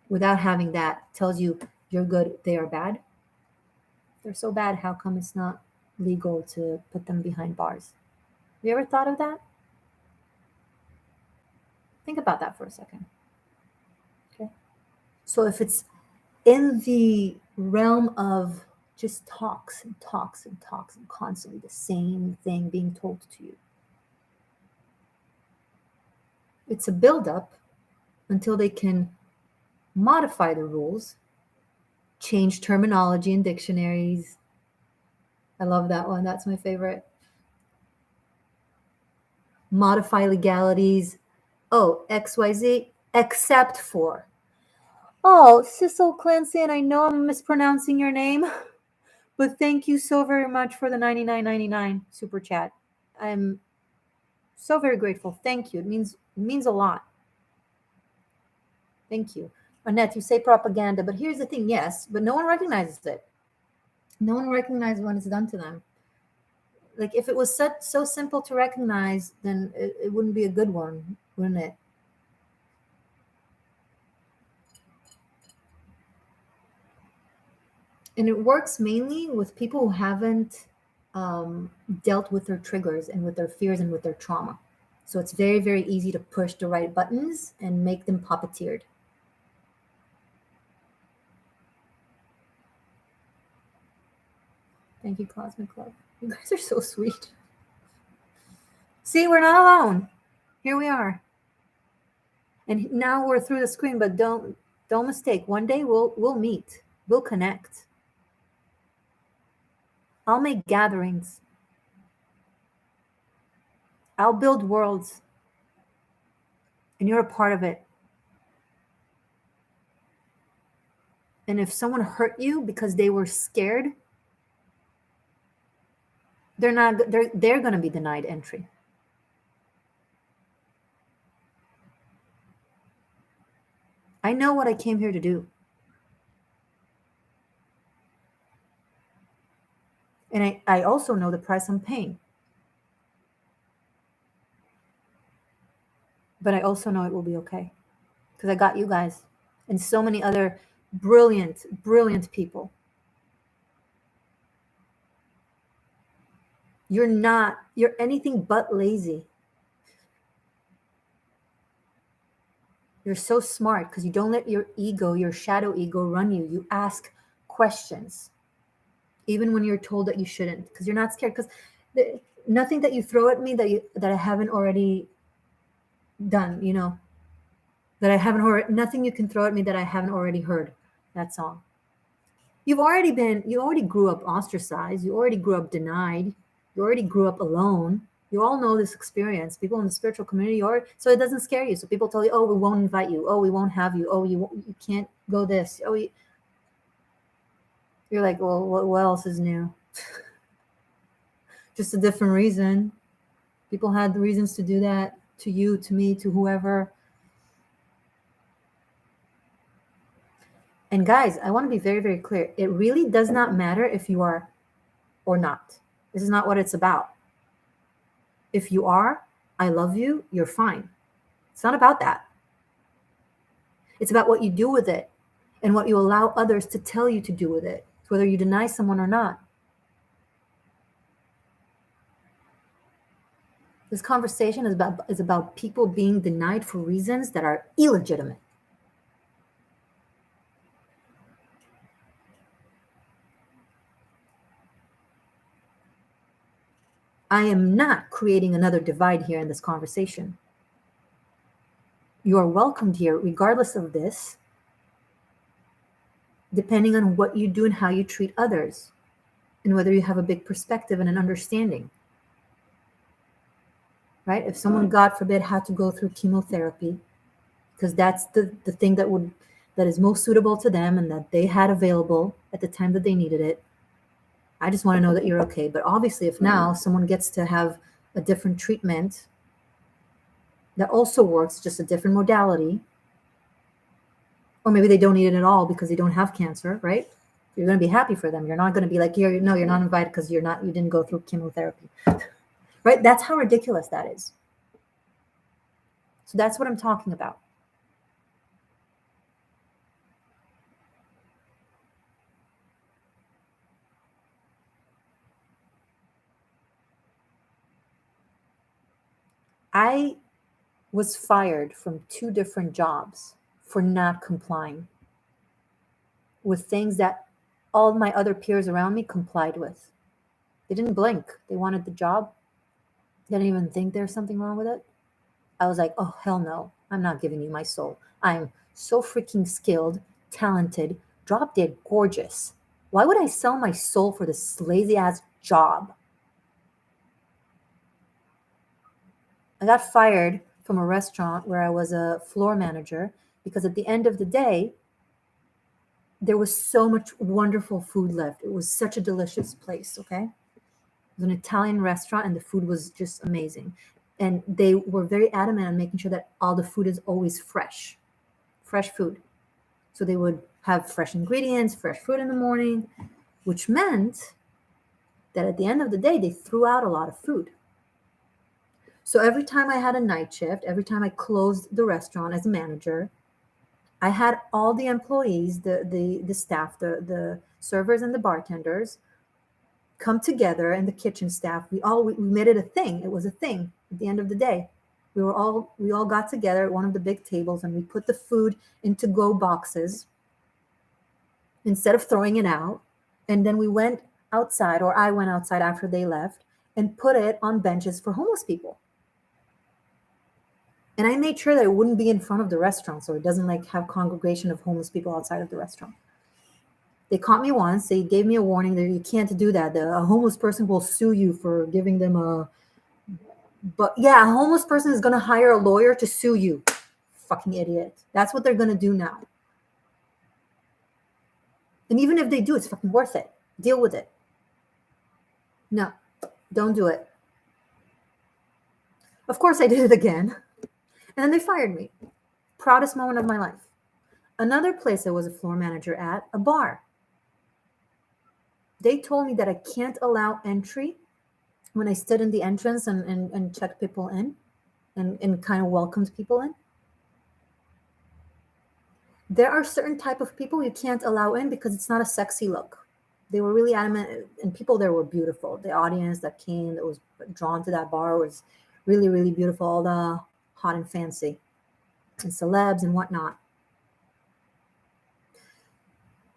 without having that, tells you you're good, they are bad. They're so bad, how come it's not legal to put them behind bars? Have you ever thought of that? Think about that for a second. Okay. So if it's in the realm of just talks and talks and talks and constantly the same thing being told to you, it's a buildup until they can modify the rules, change terminology in dictionaries. I love that one. That's my favorite. Modify legalities. Oh, XYZ, except for. Oh, Sissel Clancy, and I know I'm mispronouncing your name, but thank you so very much for the $99.99 super chat. I'm so very grateful. Thank you. It means a lot. Thank you. Annette, you say propaganda, but here's the thing, yes, but no one recognizes it. No one recognizes when it's done to them. Like, if it was so simple to recognize, then it wouldn't be a good one, wouldn't it? And it works mainly with people who haven't dealt with their triggers and with their fears and with their trauma. So it's very, very easy to push the right buttons and make them puppeteered. Thank you, Cosmic Love. You guys are so sweet. See, we're not alone. Here we are. And now we're through the screen, but don't mistake. One day we'll meet. We'll connect. I'll make gatherings. I'll build worlds. And you're a part of it. And if someone hurt you because they were scared, they're going to be denied entry. I know what I came here to do. And I also know the price I'm paying. But I also know it will be okay. Because I got you guys and so many other brilliant, brilliant people. You're anything but lazy. You're so smart because you don't let your ego, your shadow ego, run you. You ask questions, even when you're told that you shouldn't, because you're not scared. Because nothing that you throw at me that I haven't already done, that I haven't heard. Nothing you can throw at me that I haven't already heard. That song. You already grew up ostracized. You already grew up denied. You already grew up alone. You all know this experience. People in the spiritual community, or so it doesn't scare you. So people tell you, "Oh, we won't invite you. Oh, we won't have you. Oh, you can't go this. Oh, you're like, well, what else is new? Just a different reason. People had the reasons to do that to you, to me, to whoever." And guys, I want to be very, very clear. It really does not matter if you are or not. This is not what it's about. If you are, I love you, you're fine. It's not about that. It's about what you do with it and what you allow others to tell you to do with it, whether you deny someone or not. This conversation is about people being denied for reasons that are illegitimate. I am not creating another divide here in this conversation. You are welcomed here regardless of this, depending on what you do and how you treat others, and whether you have a big perspective and an understanding. Right? If someone, God forbid, had to go through chemotherapy, because that's the thing that is most suitable to them and that they had available at the time that they needed it, I just want to know that you're okay. But obviously, if now someone gets to have a different treatment that also works, just a different modality, or maybe they don't need it at all because they don't have cancer, right? You're going to be happy for them. You're not going to be like, no, you're not invited because you didn't go through chemotherapy, right? That's how ridiculous that is. So that's what I'm talking about. I was fired from 2 different jobs for not complying with things that all my other peers around me complied with. They didn't blink. They wanted the job. They didn't even think there's something wrong with it. I was like, oh, hell no. I'm not giving you my soul. I'm so freaking skilled, talented, drop dead gorgeous. Why would I sell my soul for this lazy ass job? I got fired from a restaurant where I was a floor manager because at the end of the day, there was so much wonderful food left. It was such a delicious place, okay? It was an Italian restaurant and the food was just amazing. And they were very adamant on making sure that all the food is always fresh food. So they would have fresh ingredients, fresh fruit in the morning, which meant that at the end of the day, they threw out a lot of food. So every time I had a night shift, every time I closed the restaurant as a manager, I had all the employees, the staff, the servers and the bartenders come together, and the kitchen staff. We made it a thing. It was a thing at the end of the day. We all got together at one of the big tables and we put the food into go boxes instead of throwing it out. And then we went outside, or I went outside after they left, and put it on benches for homeless people. And I made sure that it wouldn't be in front of the restaurant, so it doesn't like have congregation of homeless people outside of the restaurant. They caught me once. They gave me a warning that you can't do that. A homeless person will sue you for giving them a. But yeah, a homeless person is going to hire a lawyer to sue you. Fucking idiot. That's what they're going to do now. And even if they do, it's fucking worth it. Deal with it. No, don't do it. Of course, I did it again. And then they fired me. Proudest moment of my life. Another place I was a floor manager at, a bar. They told me that I can't allow entry when I stood in the entrance and checked people in and kind of welcomed people in. There are certain type of people you can't allow in because it's not a sexy look. They were really adamant, and people there were beautiful. The audience that came, that was drawn to that bar, was really, really beautiful. All the hot and fancy and celebs and whatnot.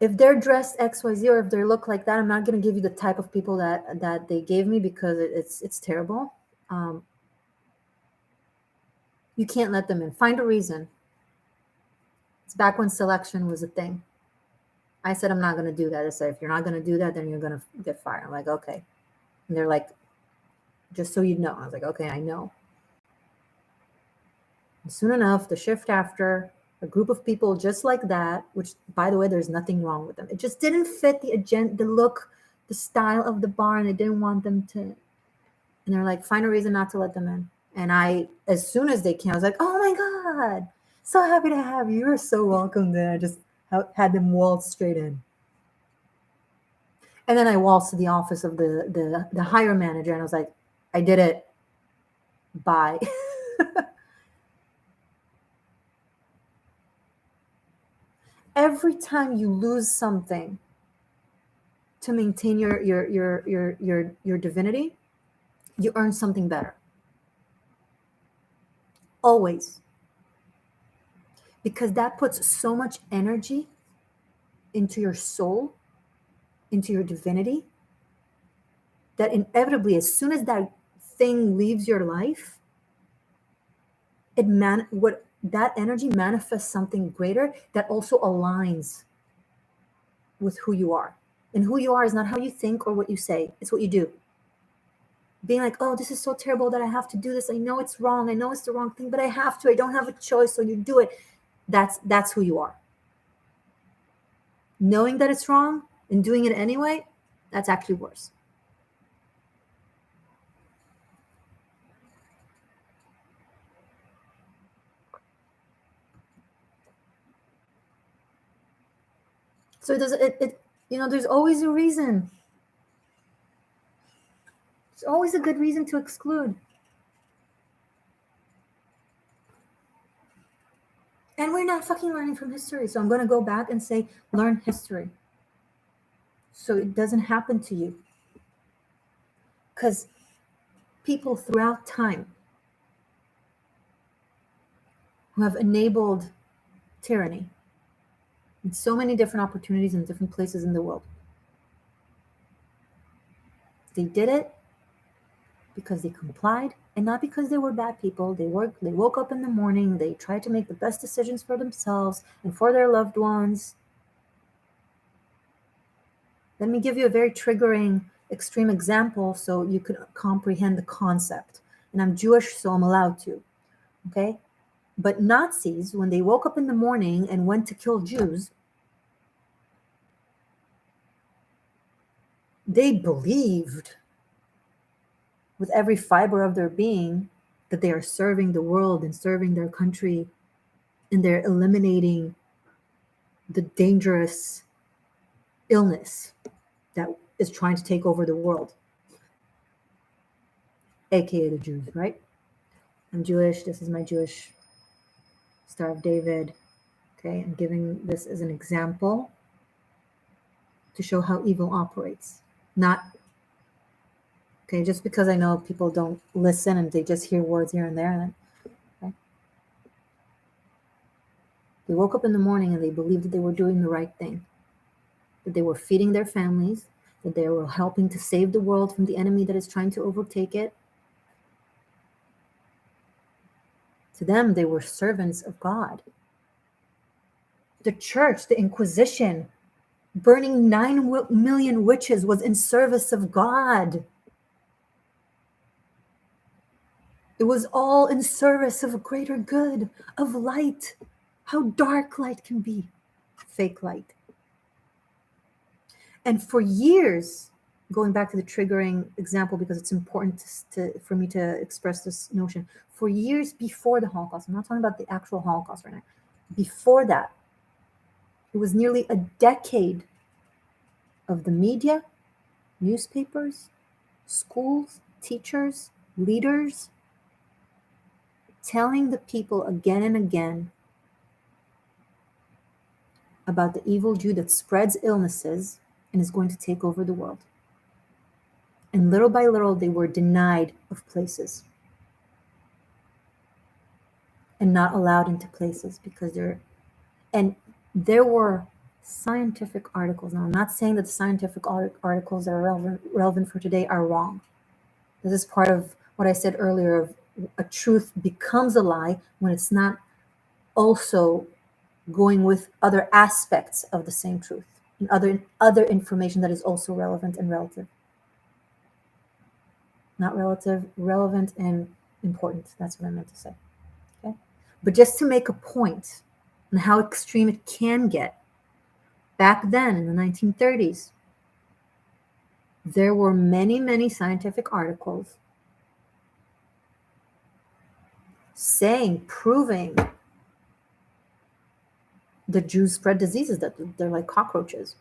If they're dressed XYZ or if they look like that, I'm not going to give you the type of people that they gave me because it's terrible. You can't let them in. Find a reason. It's back when selection was a thing. I said, I'm not going to do that. They said, if you're not going to do that, then you're going to get fired. I'm like, okay. And they're like, just so you know. I was like, okay, I know. And soon enough, the shift after, a group of people just like that, which, by the way, there's nothing wrong with them. It just didn't fit the agenda, the look, the style of the bar, and they didn't want them to. And they're like, find a reason not to let them in. And I, as soon as they came, I was like, oh my God, so happy to have you. You're so welcome there. I just had them waltz straight in. And then I waltzed to the office of the hire manager, and I was like, I did it. Bye. Every time you lose something to maintain your divinity, you earn something better. Always. Because that puts so much energy into your soul, into your divinity, that inevitably, as soon as that thing leaves your life, that energy manifests something greater that also aligns with who you are. And who you are is not how you think or what you say, it's what you do. Being like, oh, this is so terrible that I have to do this. I know it's wrong. I know it's the wrong thing, but I have to. I don't have a choice, so you do it. That's who you are. Knowing that it's wrong and doing it anyway, that's actually worse. So there's always a reason. There's always a good reason to exclude. And we're not fucking learning from history. So I'm going to go back and say, learn history, so it doesn't happen to you. Because people throughout time who have enabled tyranny in so many different opportunities in different places in the world, they did it because they complied, and not because they were bad people. They woke up in the morning, they tried to make the best decisions for themselves and for their loved ones. Let me give you a very triggering, extreme example so you can comprehend the concept. And I'm Jewish, so I'm allowed to. Okay? But Nazis, when they woke up in the morning and went to kill Jews, they believed with every fiber of their being that they are serving the world and serving their country, and they're eliminating the dangerous illness that is trying to take over the world, aka the Jews, right? I'm Jewish. This is my Jewish Star of David. Okay, I'm giving this as an example to show how evil operates. Not, okay, just because I know people don't listen and they just hear words here and there. Okay? They woke up in the morning and they believed that they were doing the right thing, that they were feeding their families, that they were helping to save the world from the enemy that is trying to overtake it. To them, they were servants of God. The church, the Inquisition, burning 9 million witches was in service of God. It was all in service of a greater good, of light. How dark light can be. Fake light. And for years, going back to the triggering example, because it's important for me to express this notion, for years before the Holocaust, I'm not talking about the actual Holocaust right now, before that, it was nearly a decade of the media, newspapers, schools, teachers, leaders, telling the people again and again about the evil Jew that spreads illnesses and is going to take over the world. And little by little, they were denied of places and not allowed into places because there were scientific articles. Now, I'm not saying that the scientific articles that are relevant for today are wrong. This is part of what I said earlier of a truth becomes a lie when it's not also going with other aspects of the same truth. and other information that is also relevant and relative. Not relative, relevant and important. That's what I meant to say. Okay? But just to make a point on how extreme it can get, back then in the 1930s, there were many, many scientific articles proving the Jews spread diseases, that they're like cockroaches.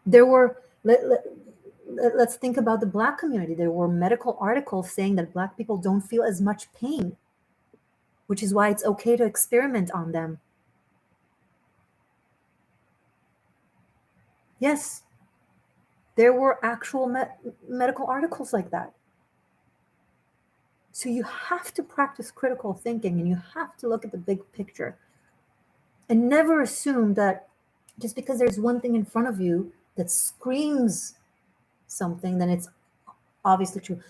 There were, let's think about the Black community. There were medical articles saying that Black people don't feel as much pain, which is why it's okay to experiment on them. Yes, there were actual medical articles like that. So you have to practice critical thinking, and you have to look at the big picture and never assume that just because there's one thing in front of you that screams something, then it's obviously true.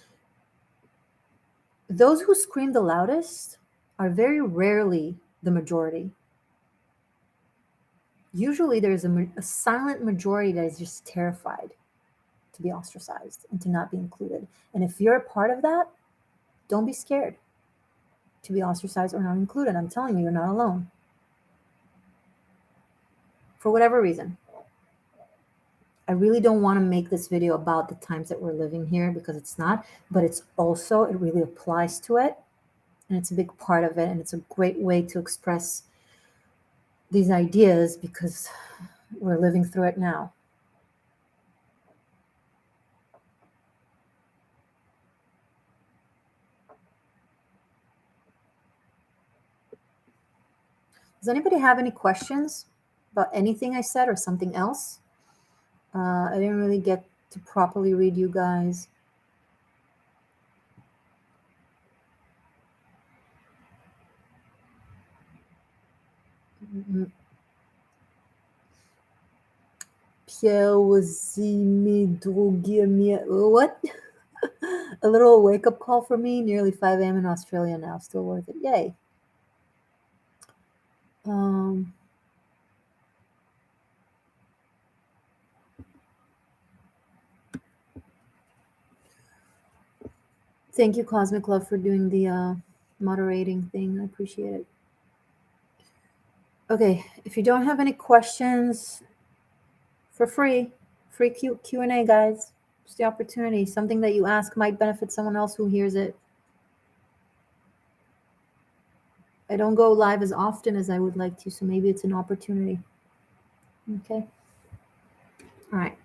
Those who scream the loudest are very rarely the majority. Usually there's a silent majority that is just terrified to be ostracized and to not be included. And if you're a part of that, don't be scared to be ostracized or not included. I'm telling you, you're not alone. For whatever reason. I really don't want to make this video about the times that we're living here, because it's not, but it's also, it really applies to it. And it's a big part of it. And it's a great way to express these ideas because we're living through it now. Does anybody have any questions about anything I said or something else? I didn't really get to properly read you guys. Pierre was what? A little wake-up call for me. Nearly 5 a.m. in Australia now. Still worth it. Yay. Thank you, Cosmic Love, for doing the moderating thing. I appreciate it. Okay, if you don't have any questions, for free Q&A, guys. It's the opportunity. Something that you ask might benefit someone else who hears it. I don't go live as often as I would like to, so maybe it's an opportunity. Okay. All right.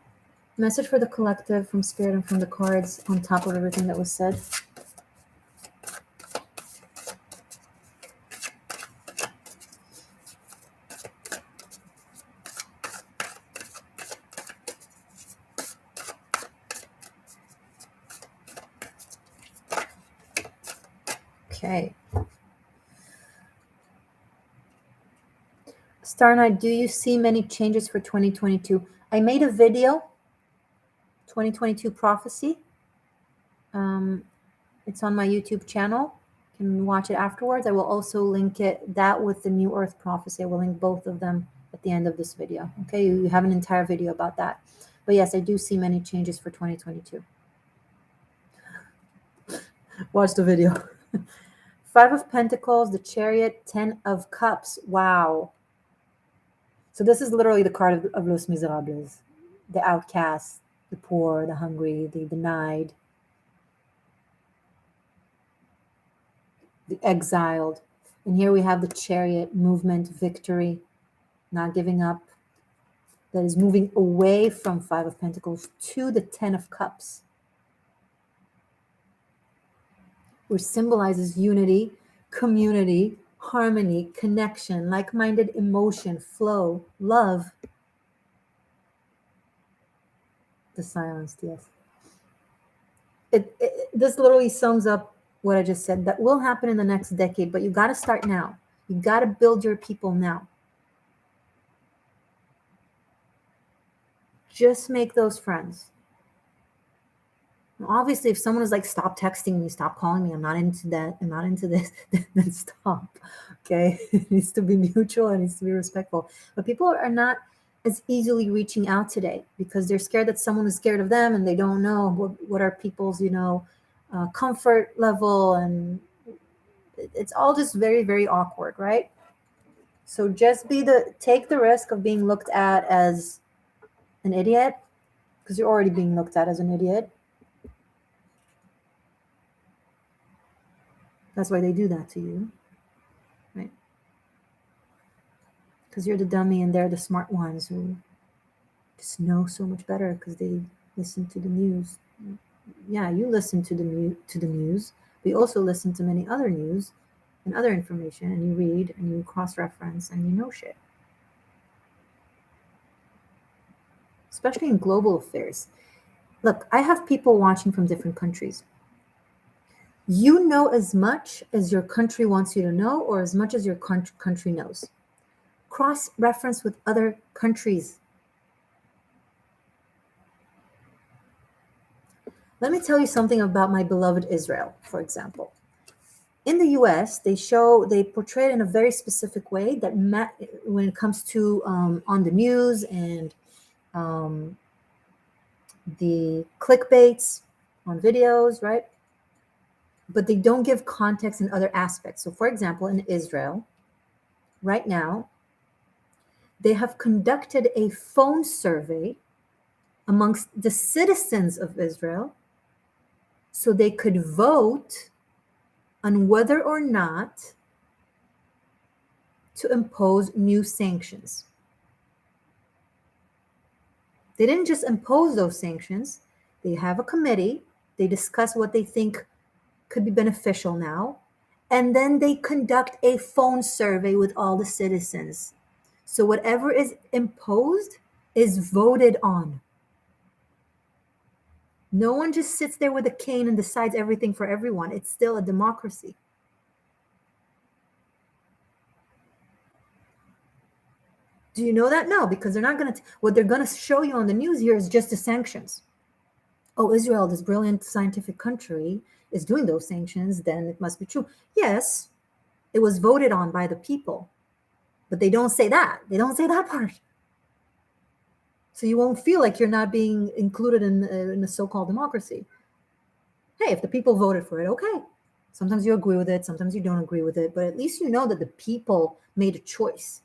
Message for the collective from Spirit and from the cards on top of everything that was said. Okay. Star Knight, do you see many changes for 2022? I made a video, 2022 prophecy. It's on my YouTube channel. You can watch it afterwards. I will also link that with the New Earth prophecy. I will link both of them at the end of this video. Okay, you have an entire video about that. But yes, I do see many changes for 2022. Watch the video. 5 of Pentacles, the Chariot, 10 of Cups. Wow. So this is literally the card of Los Misérables. The outcasts, the poor, the hungry, the denied, the exiled. And here we have the Chariot, movement, victory, not giving up. That is moving away from 5 of Pentacles to the 10 of Cups, which symbolizes unity, community, harmony, connection, like-minded emotion, flow, love. The silence, yes. This literally sums up what I just said. That will happen in the next decade, but you got to start now. You got to build your people now. Just make those friends. Obviously, if someone is like, stop texting me, stop calling me, I'm not into that, I'm not into this, then stop. Okay. It needs to be mutual, it needs to be respectful. But people are not as easily reaching out today because they're scared that someone is scared of them and they don't know what are people's, comfort level. And it's all just very, very awkward, right? So just take the risk of being looked at as an idiot, because you're already being looked at as an idiot. That's why they do that to you, right? Because you're the dummy and they're the smart ones who just know so much better because they listen to the news. Yeah, you listen to the news, but you also listen to many other news and other information, and you read and you cross-reference and you know shit. Especially in global affairs. Look, I have people watching from different countries. You know as much as your country wants you to know, or as much as your country knows. Cross-reference with other countries. Let me tell you something about my beloved Israel, for example. In the US, they portray it in a very specific way that when it comes to on the news and the clickbaits on videos, right? But they don't give context in other aspects. So, for example, in Israel, right now, they have conducted a phone survey amongst the citizens of Israel so they could vote on whether or not to impose new sanctions. They didn't just impose those sanctions. They have a committee. They discuss what they think could be beneficial now. And then they conduct a phone survey with all the citizens. So whatever is imposed is voted on. No one just sits there with a cane and decides everything for everyone. It's still a democracy. Do you know that? No, because they're not going to, what they're going to show you on the news here is just the sanctions. Oh, Israel, this brilliant scientific country, is doing those sanctions, then it must be true. Yes, it was voted on by the people, but they don't say that. They don't say that part. So you won't feel like you're not being included in a so-called democracy. Hey, if the people voted for it, okay. Sometimes you agree with it, sometimes you don't agree with it, but at least you know that the people made a choice.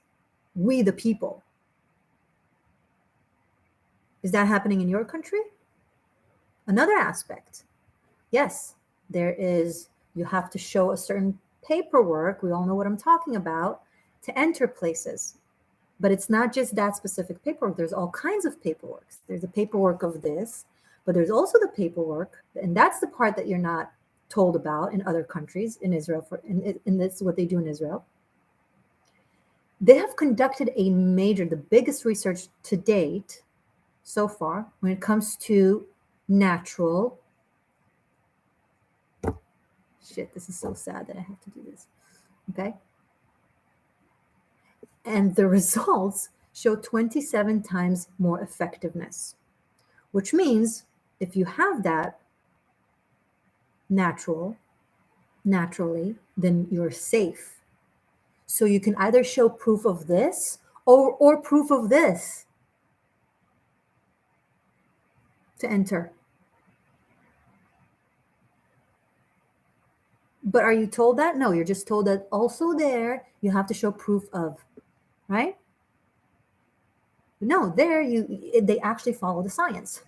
We, the people. Is that happening in your country? Another aspect. Yes, you have to show a certain paperwork. We all know what I'm talking about to enter places. But it's not just that specific paperwork. There's all kinds of paperwork. There's the paperwork of this, but there's also the paperwork, and that's the part that you're not told about in other countries, in Israel, and this is what they do in Israel. They have conducted the biggest research to date so far when it comes to natural. Shit, this is so sad that I have to do this. Okay. And the results show 27 times more effectiveness, which means if you have that naturally, then you're safe. So you can either show proof of this or proof of this to enter. But are you told that? No, you're just told that also there you have to show proof of, right? No, they actually follow the science.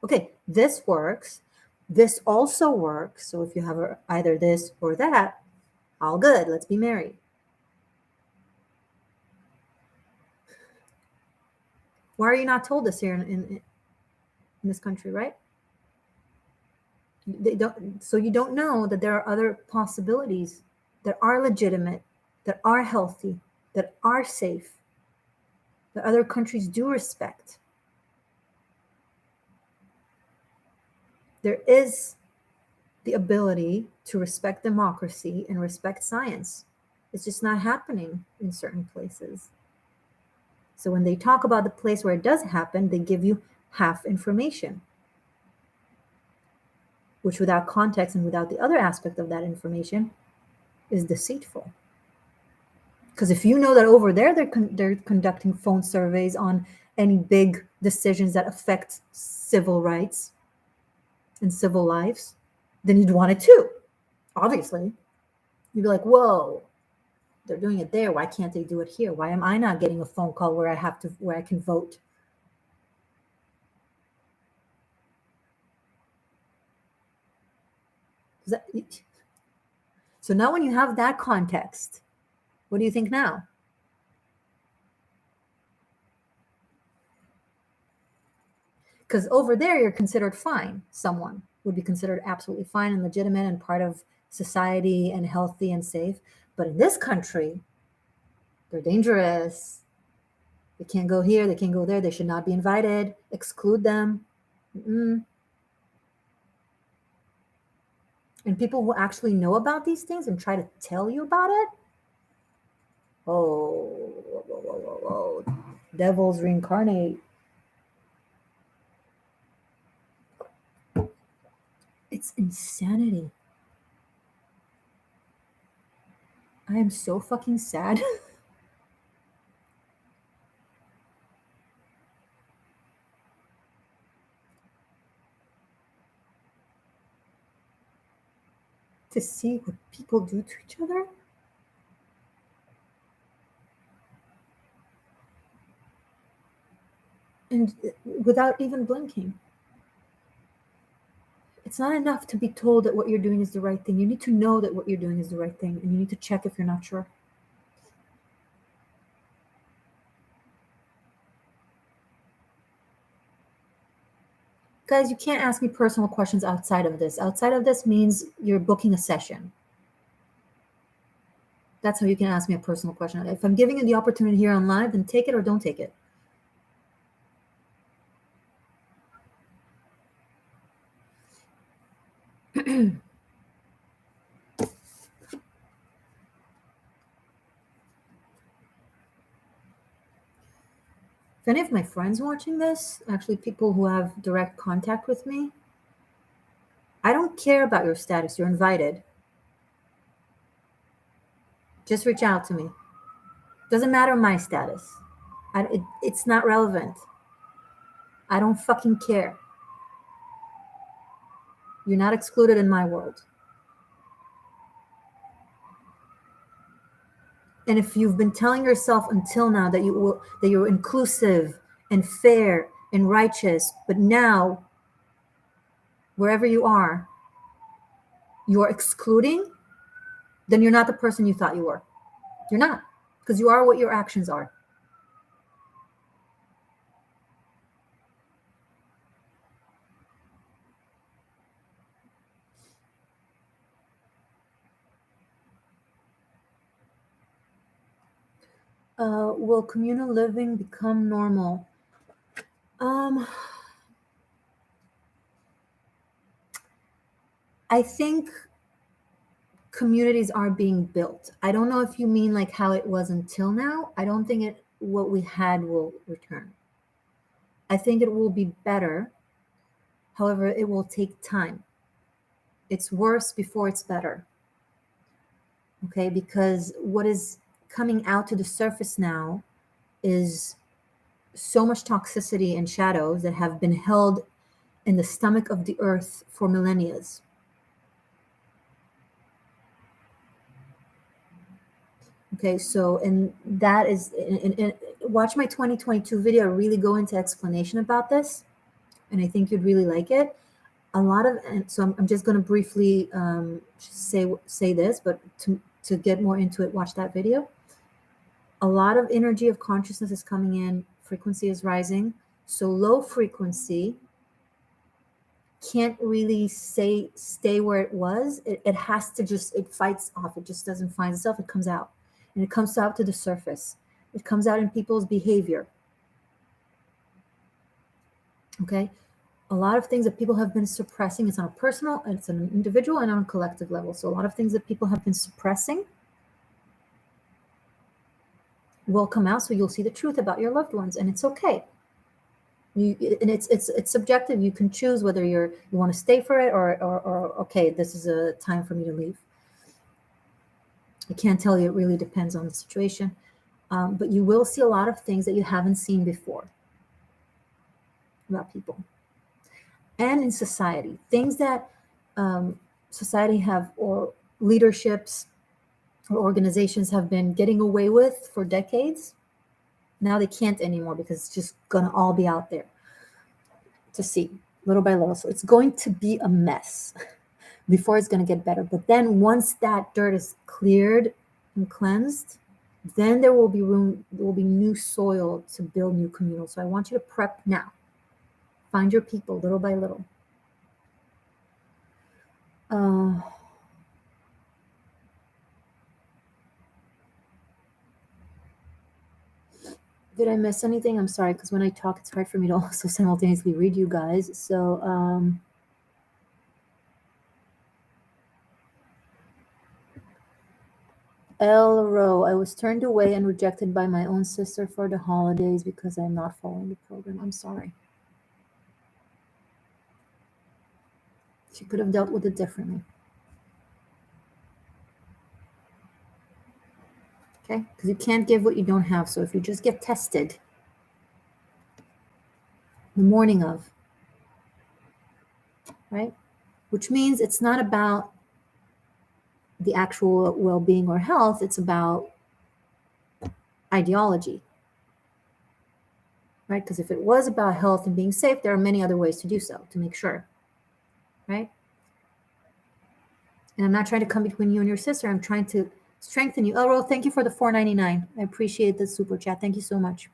Okay, this works. This also works. So if you have either this or that, all good. Let's be married. Why are you not told this here in this country, right? They don't. So you don't know that there are other possibilities that are legitimate, that are healthy, that are safe, that other countries do respect. There is the ability to respect democracy and respect science. It's just not happening in certain places. So when they talk about the place where it does happen, they give you half information. which without context and without the other aspect of that information is deceitful. Because if you know that over there they're conducting phone surveys on any big decisions that affect civil rights and civil lives, then you'd want it too. Obviously, you'd be like, whoa, they're doing it there. Why can't they do it here? Why am I not getting a phone call where I can vote? So now when you have that context, what do you think now? Because over there, you're considered fine. Someone would be considered absolutely fine and legitimate and part of society and healthy and safe. But in this country, they're dangerous. They can't go here. They can't go there. They should not be invited. Exclude them. Mm-mm. And people who actually know about these things and try to tell you about it, oh, devils reincarnate. It's insanity. I am so fucking sad. To see what people do to each other. And without even blinking. It's not enough to be told that what you're doing is the right thing. You need to know that what you're doing is the right thing, and you need to check if you're not sure. Guys, you can't ask me personal questions outside of this. Outside of this means you're booking a session. That's how you can ask me a personal question. If I'm giving you the opportunity here on live, then take it or don't take it. If any of my friends watching this, actually people who have direct contact with me, I don't care about your status. You're invited. Just reach out to me. Doesn't matter my status. It's not relevant. I don't fucking care. You're not excluded in my world. And if you've been telling yourself until now that you're inclusive and fair and righteous, but now wherever you are, you're excluding, then you're not the person you thought you were. You're not, because you are what your actions are. Will communal living become normal? I think communities are being built. I don't know if you mean like how it was until now. I don't think what we had will return. I think it will be better. However, it will take time. It's worse before it's better. Okay, because what is coming out to the surface now is so much toxicity and shadows that have been held in the stomach of the earth for millennia. Okay, so, and that is, and watch my 2022 video. I really go into explanation about this, and I think you'd really like it. A lot of, and so I'm just going to briefly say this, but to get more into it, watch that video. A lot of energy of consciousness is coming in. Frequency is rising. So low frequency can't really stay where it was. It has to just, it fights off. It just doesn't find itself. It comes out. And it comes out to the surface. It comes out in people's behavior. Okay? A lot of things that people have been suppressing, it's on a personal, it's on an individual, and on a collective level. So a lot of things that people have been suppressing will come out, so you'll see the truth about your loved ones, and it's okay. And it's subjective. You can choose whether you want to stay for it or okay, this is a time for me to leave. I can't tell you. It really depends on the situation. But you will see a lot of things that you haven't seen before about people and in society. Things that society have, or leaderships or organizations have been getting away with for decades. Now they can't anymore because it's just going to all be out there to see little by little. So it's going to be a mess before it's going to get better. But then once that dirt is cleared and cleansed, then there will be room, there will be new soil to build new communal. So I want you to prep now. Find your people little by little. Did I miss anything? I'm sorry, because when I talk, it's hard for me to also simultaneously read you guys. So, L. Rowe, I was turned away and rejected by my own sister for the holidays because I'm not following the program. I'm sorry. She could have dealt with it differently. Okay? Because you can't give what you don't have. So if you just get tested the morning of, right? Which means it's not about the actual well-being or health, it's about ideology, right? Because if it was about health and being safe, there are many other ways to do so, to make sure, right? And I'm not trying to come between you and your sister. I'm trying to strengthen you. Elro, thank you for the $4.99. I appreciate the super chat. Thank you so much.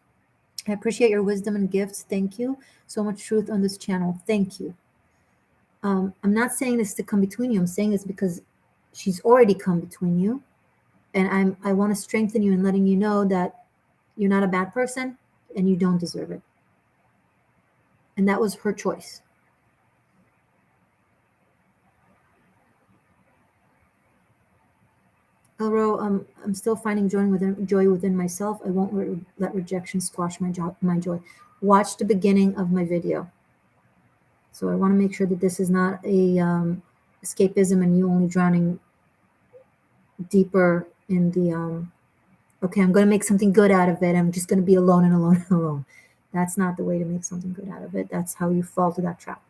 I appreciate your wisdom and gifts. Thank you. So much truth on this channel. Thank you. I'm not saying this to come between you. I'm saying this because she's already come between you. And I want to strengthen you and letting you know that you're not a bad person and you don't deserve it. And that was her choice. Elro, I'm still finding joy within myself. I won't let rejection squash my joy. Watch the beginning of my video. So I want to make sure that this is not a escapism and you only drowning deeper in the okay, I'm going to make something good out of it. I'm just going to be alone and alone and alone. That's not the way to make something good out of it. That's how you fall to that trap.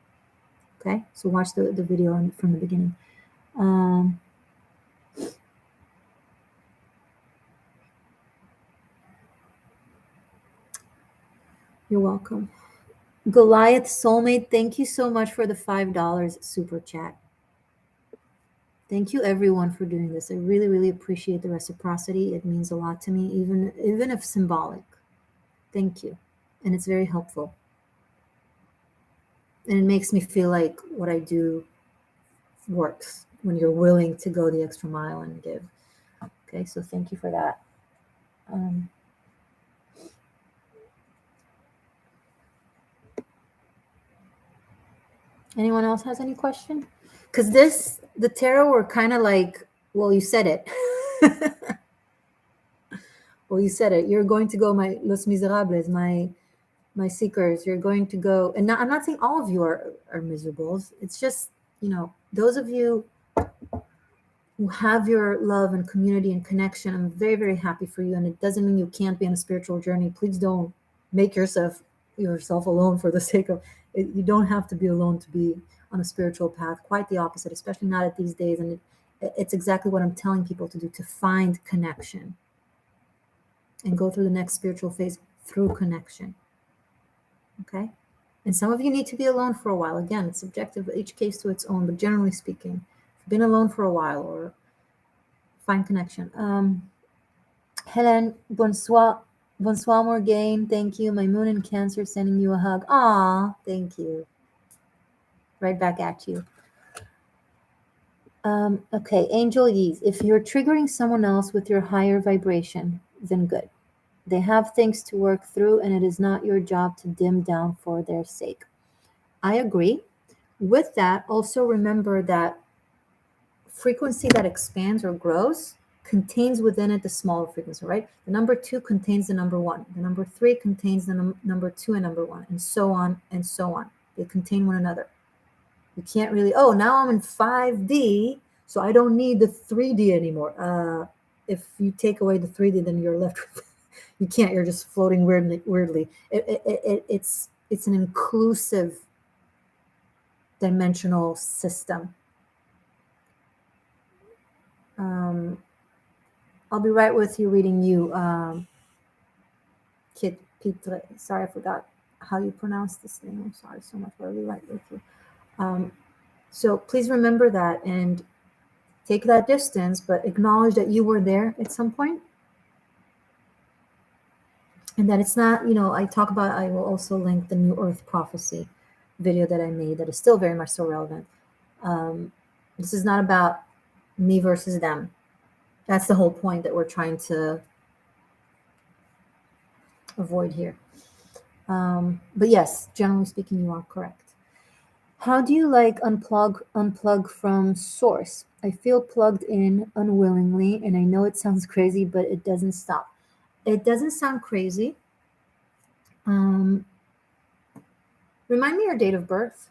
Okay, so watch the video from the beginning. You're welcome. Goliath Soulmate, thank you so much for the $5 super chat. Thank you everyone for doing this. I really, really appreciate the reciprocity. It means a lot to me, even if symbolic. Thank you. And it's very helpful. And it makes me feel like what I do works when you're willing to go the extra mile and give. Okay, so thank you for that. Anyone else has any question? Because the tarot were kind of like, well, you said it. Well, you said it. You're going to go, my Les Misérables, my seekers. You're going to go, and I'm not saying all of you are miserables. It's just, those of you who have your love and community and connection, I'm very, very happy for you. And it doesn't mean you can't be on a spiritual journey. Please don't make yourself alone for the sake of it. You don't have to be alone to be on a spiritual path. Quite the opposite, especially not at these days. And it's exactly what I'm telling people to do, to find connection and go through the next spiritual phase through connection. Okay? And some of you need to be alone for a while. Again, it's subjective, each case to its own, but generally speaking, if you've been alone for a while, or find connection. Helen, bonsoir Morgane, thank you. My moon in Cancer, sending you a hug. Aw, thank you. Right back at you. Okay, Angel Yees, if you're triggering someone else with your higher vibration, then good. They have things to work through, and it is not your job to dim down for their sake. I agree. With that, also remember that frequency that expands or grows contains within it the smaller frequency, right? The number 2 contains the number 1. The number 3 contains the number 2 and number 1, and so on and so on. They contain one another. You can't really, oh, now I'm in 5D, so I don't need the 3D anymore. If you take away the 3D, then you're left with, you can't, you're just floating weirdly. It's an inclusive dimensional system. I'll be right with you reading you, Kit Pitre. Sorry, I forgot how you pronounce this name. I'm sorry so much, but I'll be right with you. So please remember that and take that distance, but acknowledge that you were there at some point. And that it's not, I will also link the New Earth Prophecy video that I made that is still very much so relevant. This is not about me versus them. That's the whole point that we're trying to avoid here. But yes, generally speaking, you are correct. How do you unplug from source? I feel plugged in unwillingly, and I know it sounds crazy, but it doesn't stop. It doesn't sound crazy. Remind me your date of birth.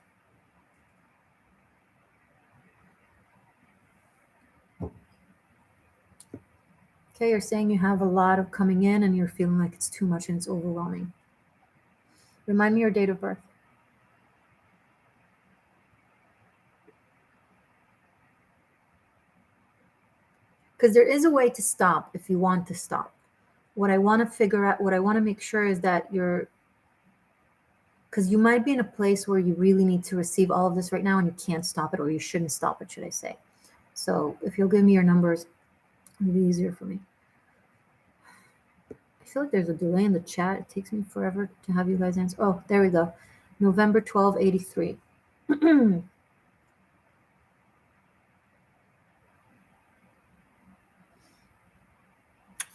Okay, you're saying you have a lot of coming in and you're feeling like it's too much and it's overwhelming. Remind me your date of birth. Because there is a way to stop if you want to stop. What I want to figure out, what I want to make sure is that because you might be in a place where you really need to receive all of this right now and you can't stop it, or you shouldn't stop it, should I say. So if you'll give me your numbers, it'll be easier for me. I feel like there's a delay in the chat. It takes me forever to have you guys answer. Oh, there we go. November 12, 83.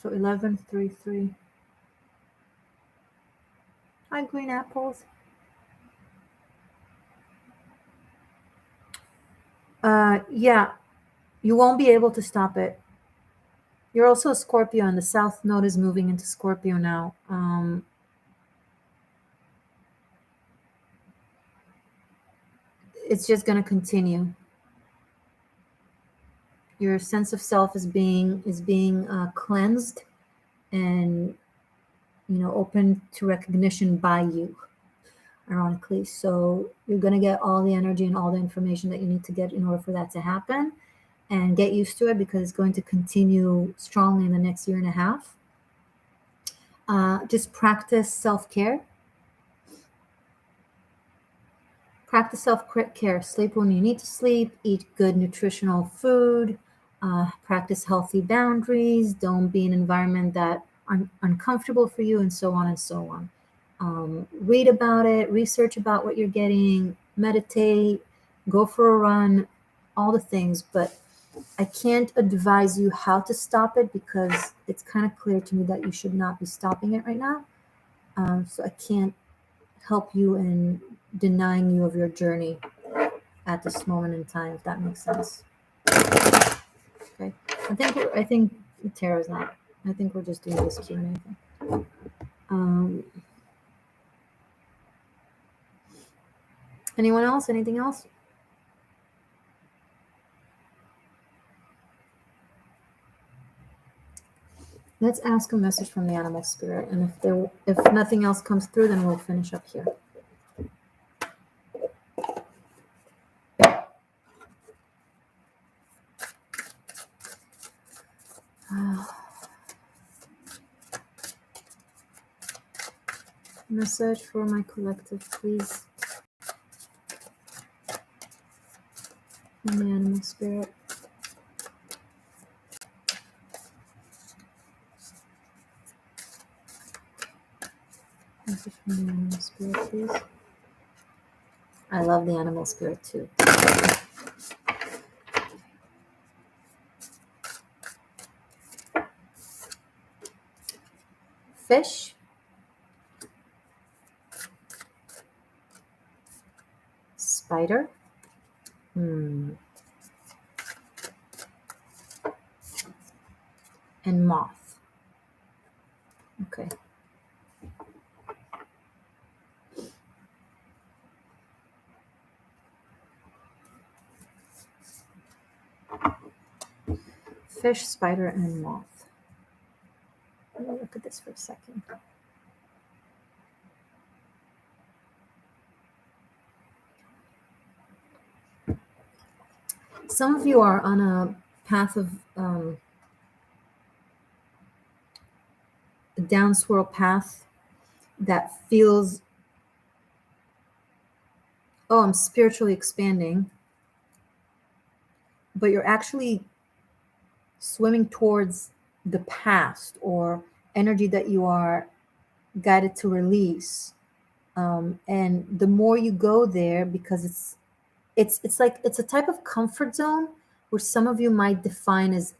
So 1133. Hi, green apples. Yeah, you won't be able to stop it. You're also a Scorpio, and the South Node is moving into Scorpio now. It's just going to continue. Your sense of self is being cleansed and open to recognition by you, ironically. So you're going to get all the energy and all the information that you need to get in order for that to happen, and get used to it because it's going to continue strongly in the next year and a half. Just practice self-care. Practice self-care. Sleep when you need to sleep. Eat good nutritional food. Practice healthy boundaries. Don't be in an environment that uncomfortable for you, and so on and so on. Read about it. Research about what you're getting. Meditate. Go for a run. All the things. But I can't advise you how to stop it because it's kind of clear to me that you should not be stopping it right now. So I can't help you in denying you of your journey at this moment in time, if that makes sense. Okay. I think the tarot's not. I think we're just doing this Q&A thing. Anyone else? Anything else? Let's ask a message from the animal spirit, and if nothing else comes through, then we'll finish up here. Message for my collective, please. From the animal spirit. Message from the animal spirit, please. I love the animal spirit too. Fish. Spider. and moth. Okay. Fish, spider, and moth. Let me look at this for a second. Some of you are on a path of a down swirl path that feels, oh, I'm spiritually expanding, but you're actually swimming towards the past or energy that you are guided to release. And the more you go there, because it's like it's a type of comfort zone where some of you might define as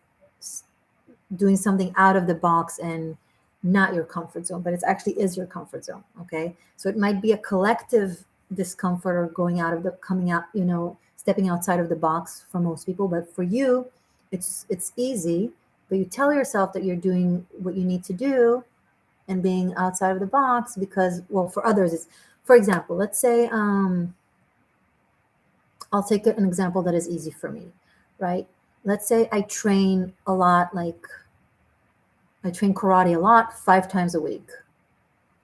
doing something out of the box and not your comfort zone, but it actually is your comfort zone. Okay, so it might be a collective discomfort or coming out, stepping outside of the box for most people, but for you it's easy. But you tell yourself that you're doing what you need to do and being outside of the box because, well, for others it's, for example, let's say I'll take an example that is easy for me, right? Let's say I train a lot, like I train karate a lot, 5 times a week,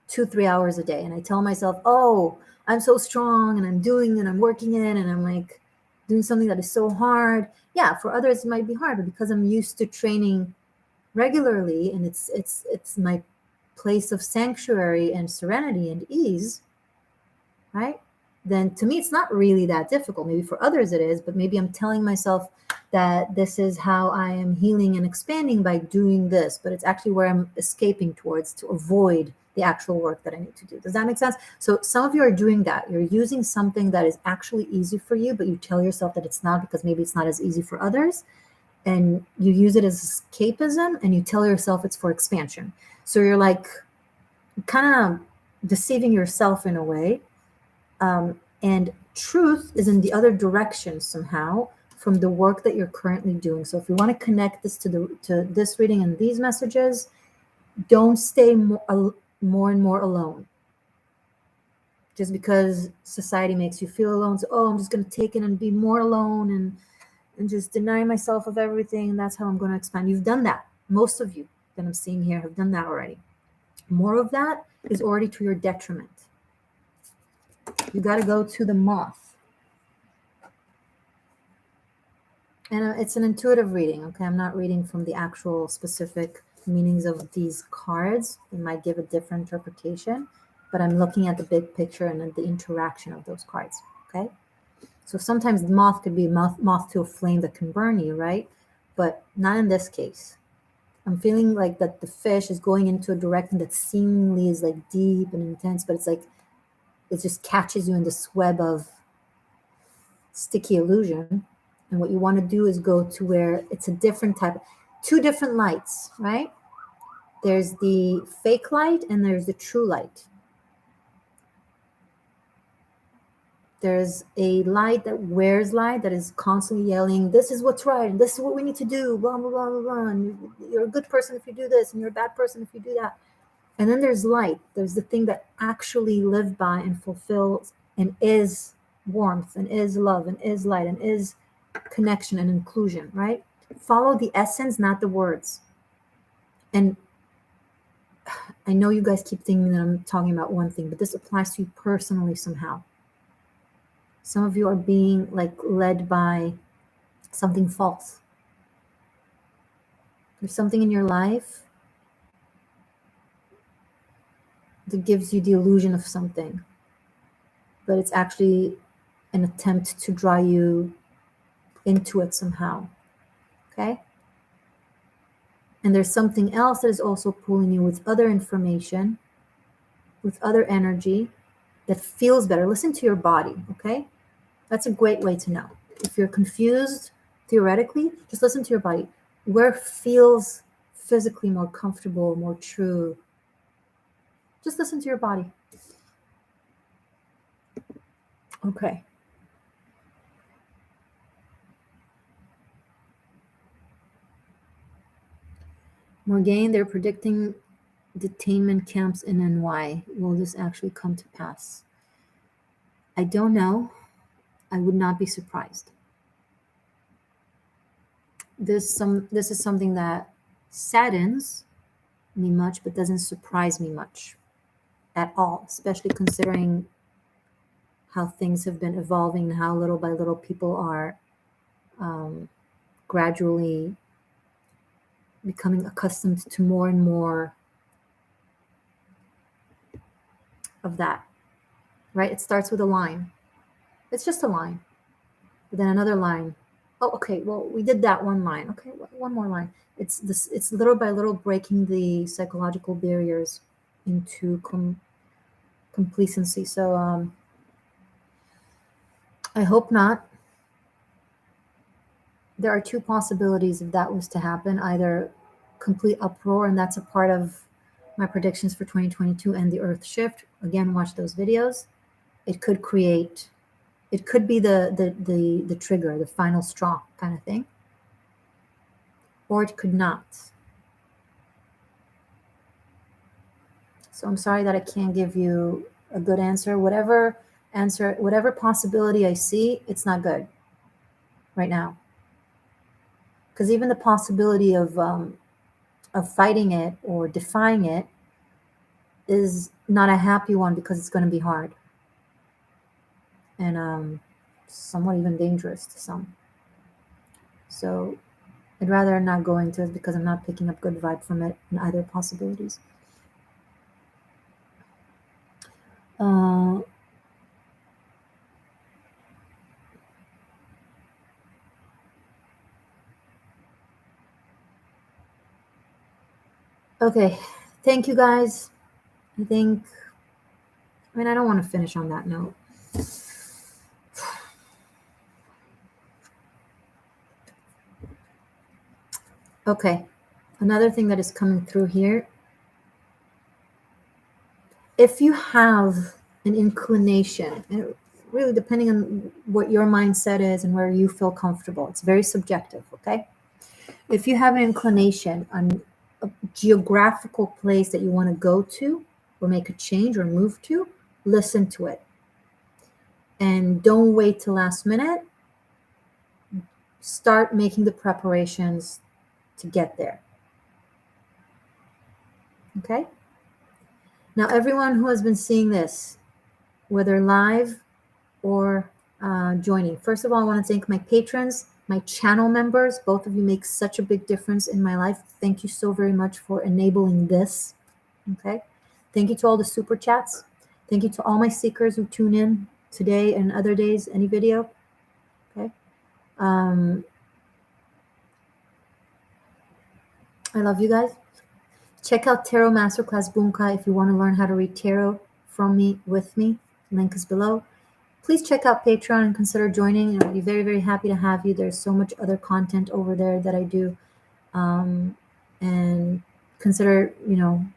2-3 hours a day. And I tell myself, oh, I'm so strong and I'm doing and I'm working in and I'm like doing something that is so hard. Yeah, for others it might be hard, but because I'm used to training regularly and it's my place of sanctuary and serenity and ease, right? Then to me, it's not really that difficult. Maybe for others it is, but maybe I'm telling myself that this is how I am healing and expanding by doing this, but it's actually where I'm escaping towards to avoid the actual work that I need to do. Does that make sense? So some of you are doing that. You're using something that is actually easy for you, but you tell yourself that it's not because maybe it's not as easy for others. And you use it as escapism and you tell yourself it's for expansion. So you're like kind of deceiving yourself in a way. And truth is in the other direction somehow from the work that you're currently doing. So if you want to connect this to this reading and these messages, don't stay more and more alone. Just because society makes you feel alone, so, oh, I'm just going to take it and be more alone and just deny myself of everything. And that's how I'm going to expand. You've done that. Most of you that I'm seeing here have done that already. More of that is already to your detriment. You got to go to the moth. And it's an intuitive reading, okay? I'm not reading from the actual specific meanings of these cards. It might give a different interpretation, but I'm looking at the big picture and at the interaction of those cards, okay? So sometimes the moth could be a moth to a flame that can burn you, right? But not in this case. I'm feeling like that the fish is going into a direction that seemingly is like deep and intense, but it's like it just catches you in this web of sticky illusion. And what you want to do is go to where it's a different type, 2 different lights, right? There's the fake light and there's the true light. There's a light that wears light that is constantly yelling, this is what's right, and this is what we need to do, blah, blah, blah, blah, blah. And you're a good person if you do this, and you're a bad person if you do that. And then there's light. There's the thing that actually lives by and fulfills and is warmth and is love and is light and is connection and inclusion, right? Follow the essence, not the words. And I know you guys keep thinking that I'm talking about one thing, but this applies to you personally somehow. Some of you are being like led by something false. There's something in your life that gives you the illusion of something, but it's actually an attempt to draw you into it somehow, okay? And there's something else that is also pulling you with other information, with other energy that feels better. Listen to your body, okay? That's a great way to know. If you're confused theoretically, just listen to your body. Where feels physically more comfortable, more true? Just listen to your body. Okay. Morgane, they're predicting detainment camps in NY. Will this actually come to pass? I don't know. I would not be surprised. This is something that saddens me much, but doesn't surprise me much at all, especially considering how things have been evolving and how little by little people are gradually becoming accustomed to more and more of that, right? It starts with a line. It's just a line, but then another line. Oh, okay, well, we did that one line. Okay, one more line. It's little by little breaking the psychological barriers into complacency. So I hope not. There are two possibilities if that was to happen: either complete uproar, and that's a part of my predictions for 2022 and the Earth shift. Again, watch those videos. It could be the trigger, the final straw kind of thing, or it could not. So I'm sorry that I can't give you a good answer. Whatever possibility I see, it's not good right now. Because even the possibility of fighting it or defying it is not a happy one, because it's going to be hard and somewhat even dangerous to some. So I'd rather not go into it, because I'm not picking up good vibe from it in either possibilities. Okay, thank you guys. I don't want to finish on that note. Okay, another thing that is coming through here. If you have an inclination, and really depending on what your mindset is and where you feel comfortable, it's very subjective, okay? If you have an inclination on a geographical place that you want to go to or make a change or move to, listen to it. And don't wait till last minute. Start making the preparations to get there. Okay? Now, everyone who has been seeing this, whether live or joining, first of all, I want to thank my patrons, my channel members. Both of you make such a big difference in my life. Thank you so very much for enabling this. Okay? Thank you to all the super chats. Thank you to all my seekers who tune in today and other days, any video. Okay? I love you guys. Check out Tarot Masterclass Bunkai if you want to learn how to read tarot from me, with me. Link is below. Please check out Patreon and consider joining. And I'll be very, very happy to have you. There's so much other content over there that I do. And consider,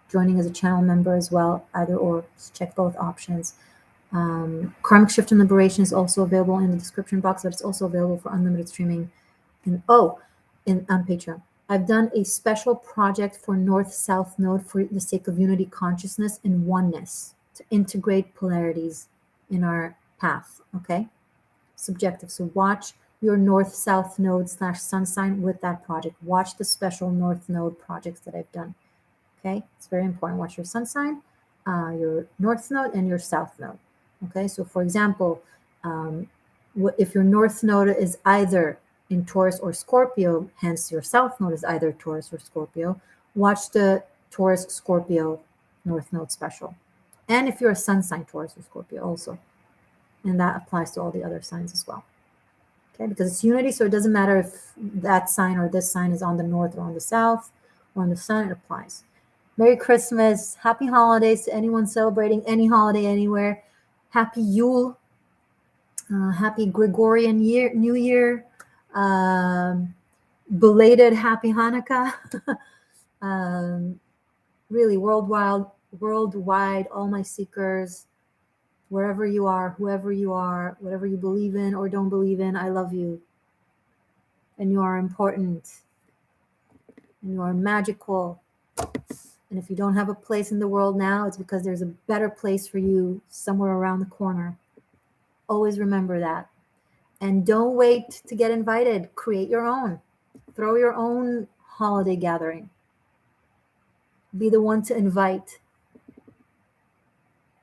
joining as a channel member as well, either or. Just check both options. Karmic Shift and Liberation is also available in the description box, but it's also available for unlimited streaming. On Patreon. I've done a special project for North-South Node for the sake of unity consciousness and oneness, to integrate polarities in our path, okay? Subjective. So watch your North-South Node / sun sign with that project. Watch the special North Node projects that I've done, okay? It's very important. Watch your sun sign, your North Node, and your South Node, okay? So for example, if your North Node is either in Taurus or Scorpio, hence your South Node is either Taurus or Scorpio, watch the Taurus Scorpio North Node special. And if you're a sun sign, Taurus or Scorpio also. And that applies to all the other signs as well. Okay, because it's unity, so it doesn't matter if that sign or this sign is on the north or on the south or on the sun, it applies. Merry Christmas, happy holidays to anyone celebrating any holiday anywhere. Happy Yule, happy Gregorian New Year. Belated happy Hanukkah. Really worldwide, all my seekers, wherever you are, whoever you are, whatever you believe in or don't believe in, I love you. And you are important. and you are magical. And if you don't have a place in the world now, it's because there's a better place for you somewhere around the corner. Always remember that. And don't wait to get invited. Create your own. Throw your own holiday gathering. Be the one to invite.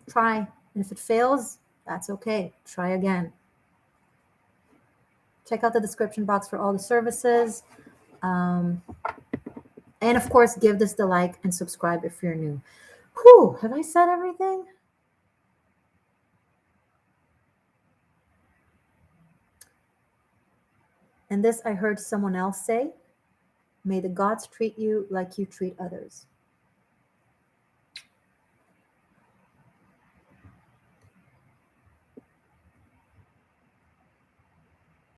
Try. And if it fails, that's okay. Try again. Check out the description box for all the services. And of course, give this the like and subscribe if you're new. Whew, have I said everything? And this I heard someone else say, may the gods treat you like you treat others.